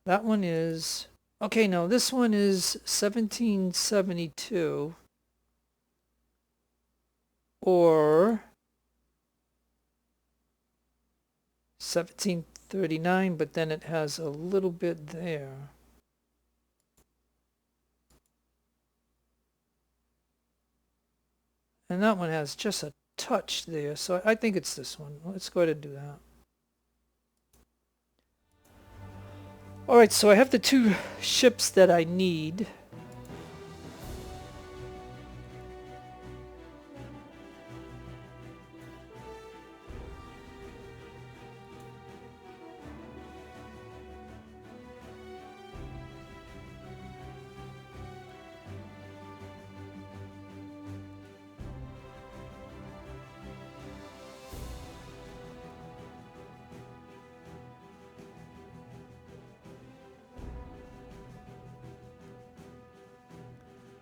That one is okay. No, this one is 1772 or 1739, but then it has a little bit there. And that one has just a touch there, so I think it's this one. Let's go ahead and do that. Alright, so I have the two ships that I need.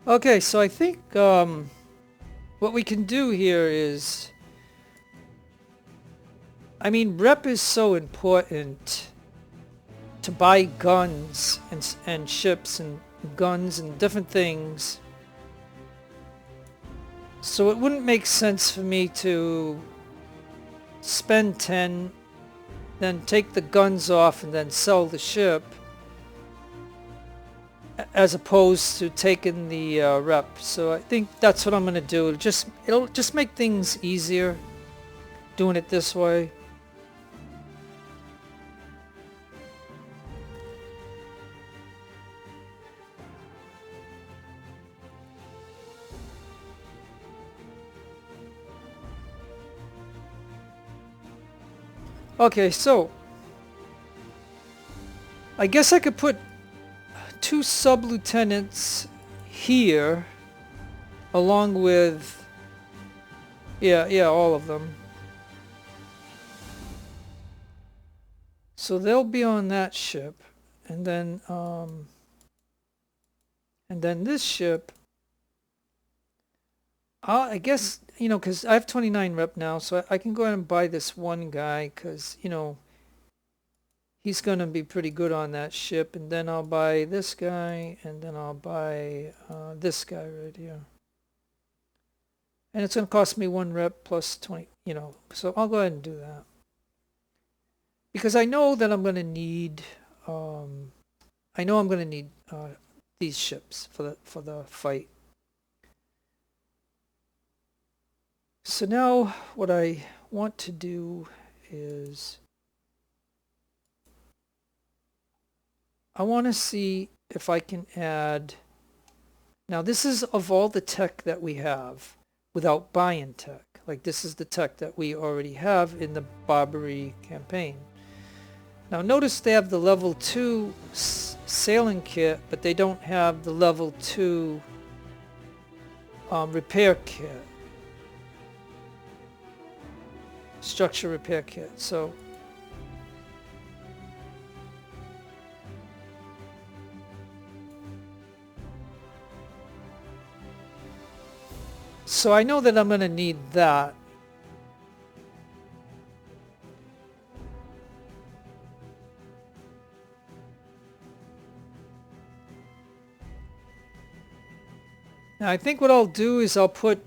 Okay, so I think what we can do here is, I mean, rep is so important to buy guns and ships and guns and different things. So it wouldn't make sense for me to spend 10, then take the guns off and then sell the ship, as opposed to taking the rep. So I think that's what I'm going to do. It'll just make things easier doing it this way. Okay, so I guess I could put 2 sub-lieutenants here along with all of them. So they'll be on that ship, and then this ship, I guess, because I have 29 rep now, so I can go ahead and buy this one guy, because he's going to be pretty good on that ship. And then I'll buy this guy, and then I'll buy this guy right here. And it's going to cost me 1 rep plus 20, so I'll go ahead and do that. Because I know that I'm going to need, these ships for the fight. So now what I want to do is, I want to see if I can add, now this is of all the tech that we have without buying tech. Like, this is the tech that we already have in the Barbary campaign. Now notice they have the level 2 sailing kit, but they don't have the level 2 repair kit. Structure repair kit. So I know that I'm going to need that. Now I think what I'll do is I'll put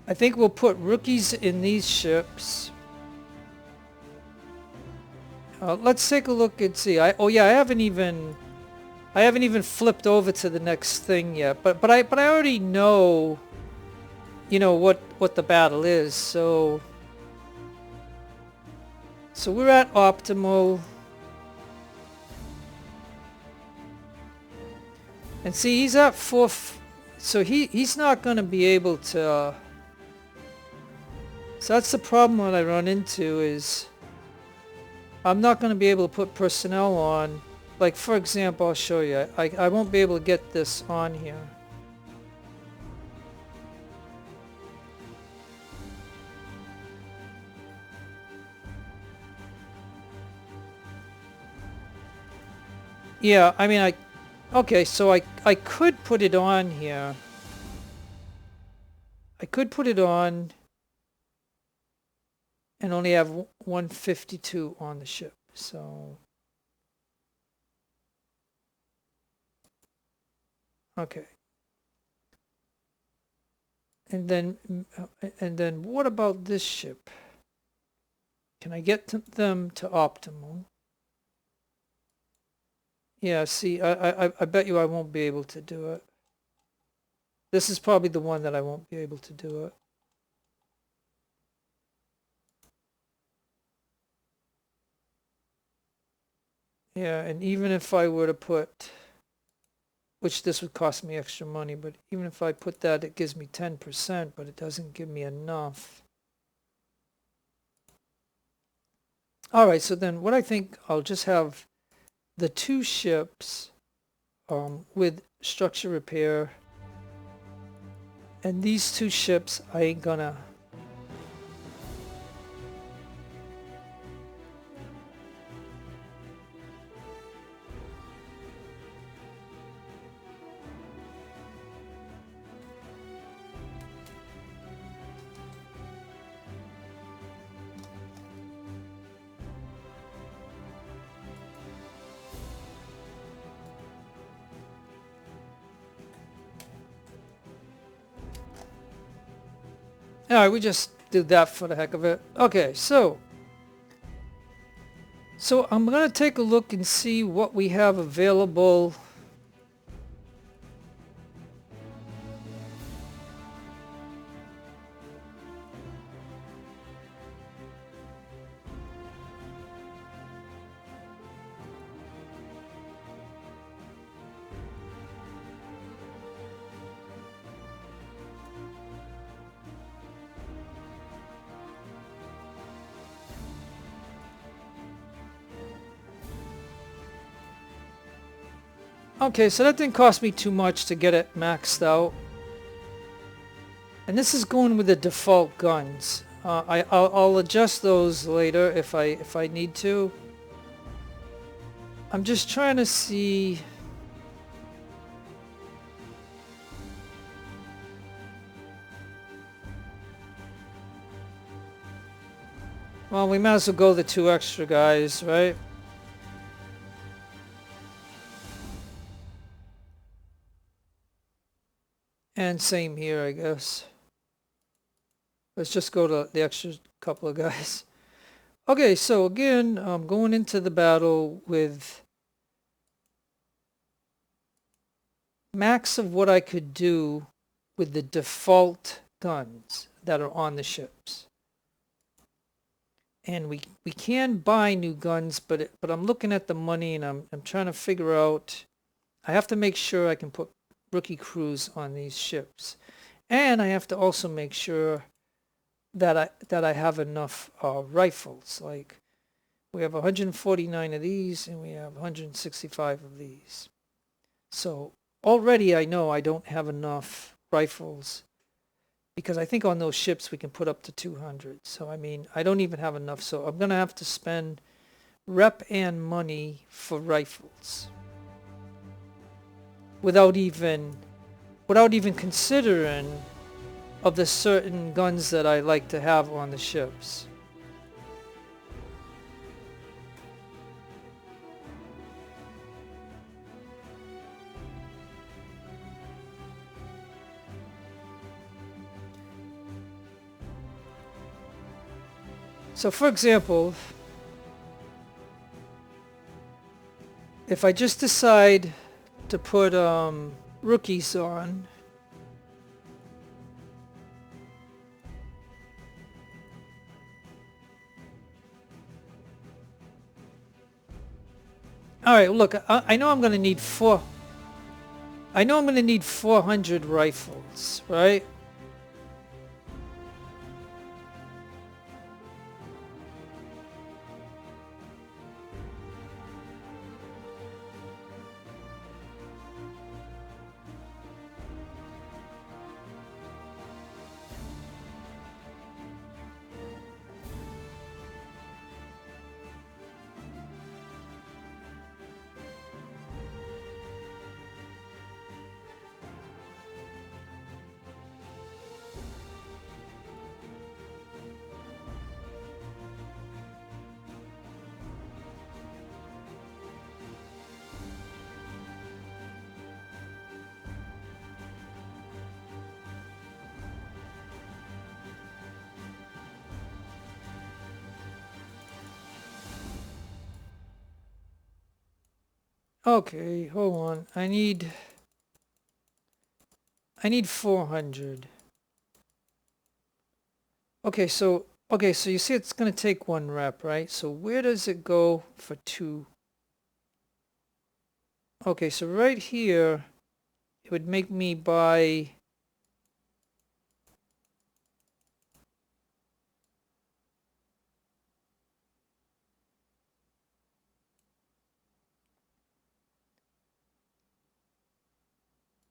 I think we'll put rookies in these ships. Let's take a look and see. I haven't even flipped over to the next thing yet. But I already know, what the battle is. So we're at optimal. And see, he's at 4. So he's not going to be able to. So that's the problem that I run into, is I'm not going to be able to put personnel on. Like, for example, I'll show you. I won't be able to get this on here. Yeah, I mean, okay, so I could put it on here. I could put it on and only have 152 on the ship. So, okay. And then what about this ship? Can I get them to optimal? Yeah, see, I bet you I won't be able to do it. This is probably the one that I won't be able to do it. Yeah, and even if I were to put, which this would cost me extra money, but even if I put that, it gives me 10%, but it doesn't give me enough. All right, so then what I think, I'll just have the 2 ships with structure repair, and these 2 ships I ain't gonna. All right, we just did that for the heck of it. Okay, so I'm gonna take a look and see what we have available. Okay, so that didn't cost me too much to get it maxed out. And this is going with the default guns. I'll adjust those later if I need to. I'm just trying to see. Well, we might as well go the 2 extra guys, right? And same here, I guess. Let's just go to the extra couple of guys. Okay, so again, I'm going into the battle with max of what I could do with the default guns that are on the ships. And we can buy new guns, but I'm looking at the money and I'm trying to figure out. I have to make sure I can put rookie crews on these ships, and I have to also make sure that I have enough rifles. Like we have 149 of these, and we have 165 of these. So already I know I don't have enough rifles, because I think on those ships we can put up to 200. So I mean, I don't even have enough. So I'm gonna have to spend rep and money for rifles without even considering of the certain guns that I like to have on the ships. So for example, if I just decide to put rookies on, all right, look, I know I'm going to need 400 rifles, right? Okay, hold on. I need 400. Okay, so you see it's gonna take 1 rep, right? So where does it go for 2? Okay, so right here it would make me buy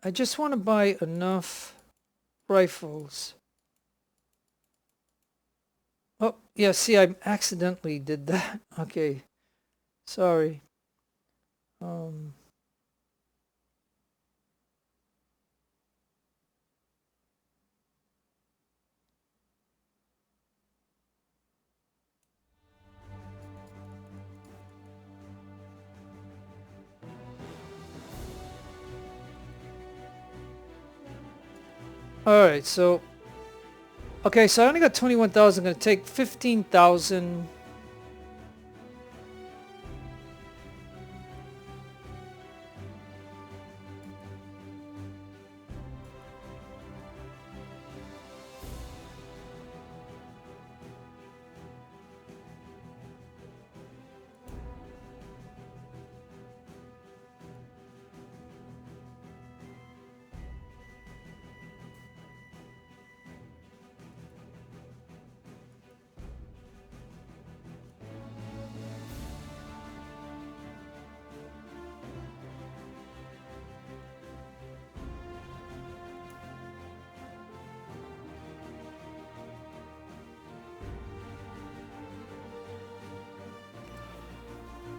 I just want to buy enough rifles. Oh, yeah, see, I accidentally did that. Okay, sorry. All right, so okay, so I only got 21,000. I'm gonna take 15,000.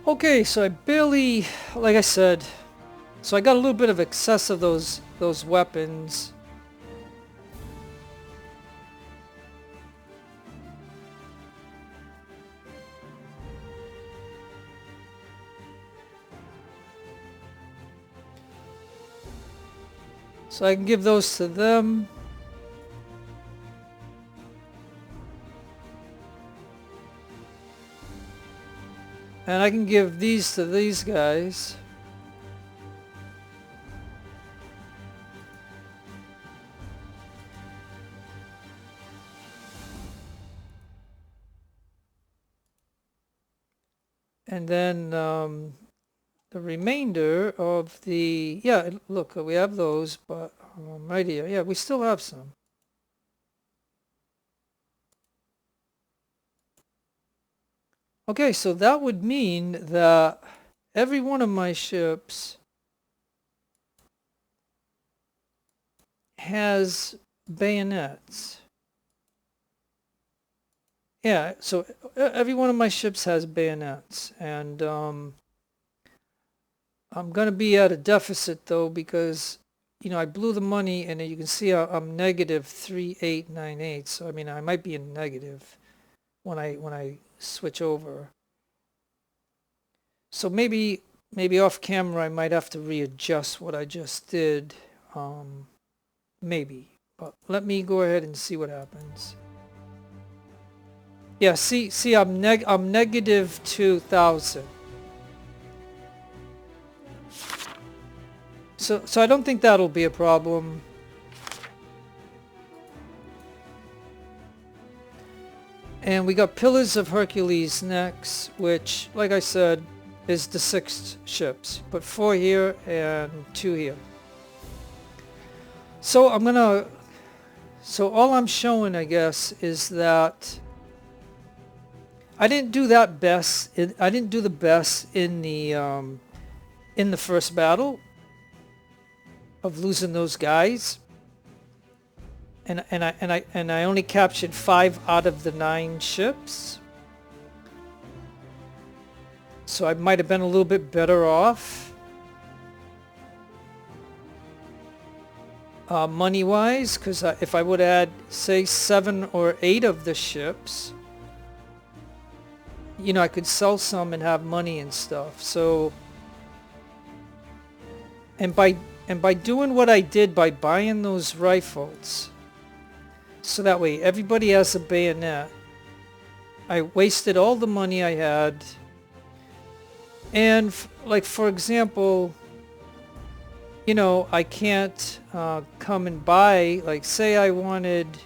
Okay, so I barely, like I said, so I got a little bit of excess of those weapons. So I can give those to them. And I can give these to these guys. And then the remainder of the, yeah, look, we have those, but right here, yeah, we still have some. Okay, so that would mean that every one of my ships has bayonets. Yeah, so every one of my ships has bayonets, and I'm gonna be at a deficit though because I blew the money, and you can see I'm negative 3898. So I mean I might be in negative when I switch over. So maybe off camera I might have to readjust what I just did. Maybe, but let me go ahead and see what happens. Yeah, see, I'm negative 2,000. So I don't think that'll be a problem. And we got Pillars of Hercules next, which, like I said, is the 6 ships. But 4 here and 2 here. So all I'm showing, I guess, is that I didn't do that best. I didn't do the best in the first battle of losing those guys, and I only captured 5 out of the 9 ships. So I might have been a little bit better off money-wise, because if I would add, say, 7 or 8 of the ships, I could sell some and have money and stuff. So, and by doing what I did by buying those rifles, so that way everybody has a bayonet, I wasted all the money I had. And like, for example, you know, I can't come and buy, like, say I wanted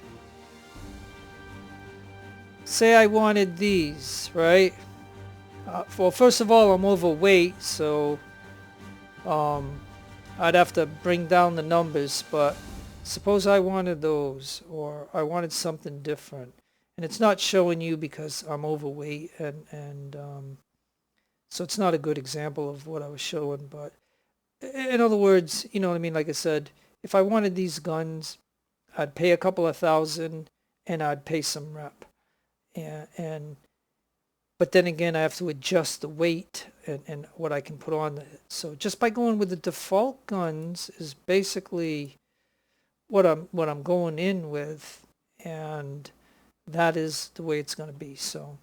these, right? Well, first of all, I'm overweight, so I'd have to bring down the numbers, but suppose I wanted those, or I wanted something different, and it's not showing you because I'm overweight, and so it's not a good example of what I was showing. But in other words, you know what I mean? Like I said, if I wanted these guns, I'd pay a couple of thousand, and I'd pay some rep, and but then again, I have to adjust the weight and what I can put on it. So just by going with the default guns is basically what I'm going in with, and that is the way it's going to be. So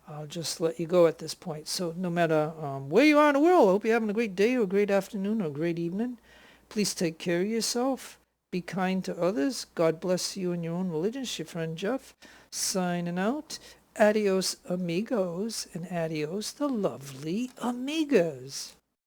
I'll just let you go at this point. So no matter where you are in the world, I hope you're having a great day or a great afternoon or a great evening. Please take care of yourself. Be kind to others. God bless you in your own religion. It's your friend Jeff signing out. Adios, amigos, and adios, the lovely amigas.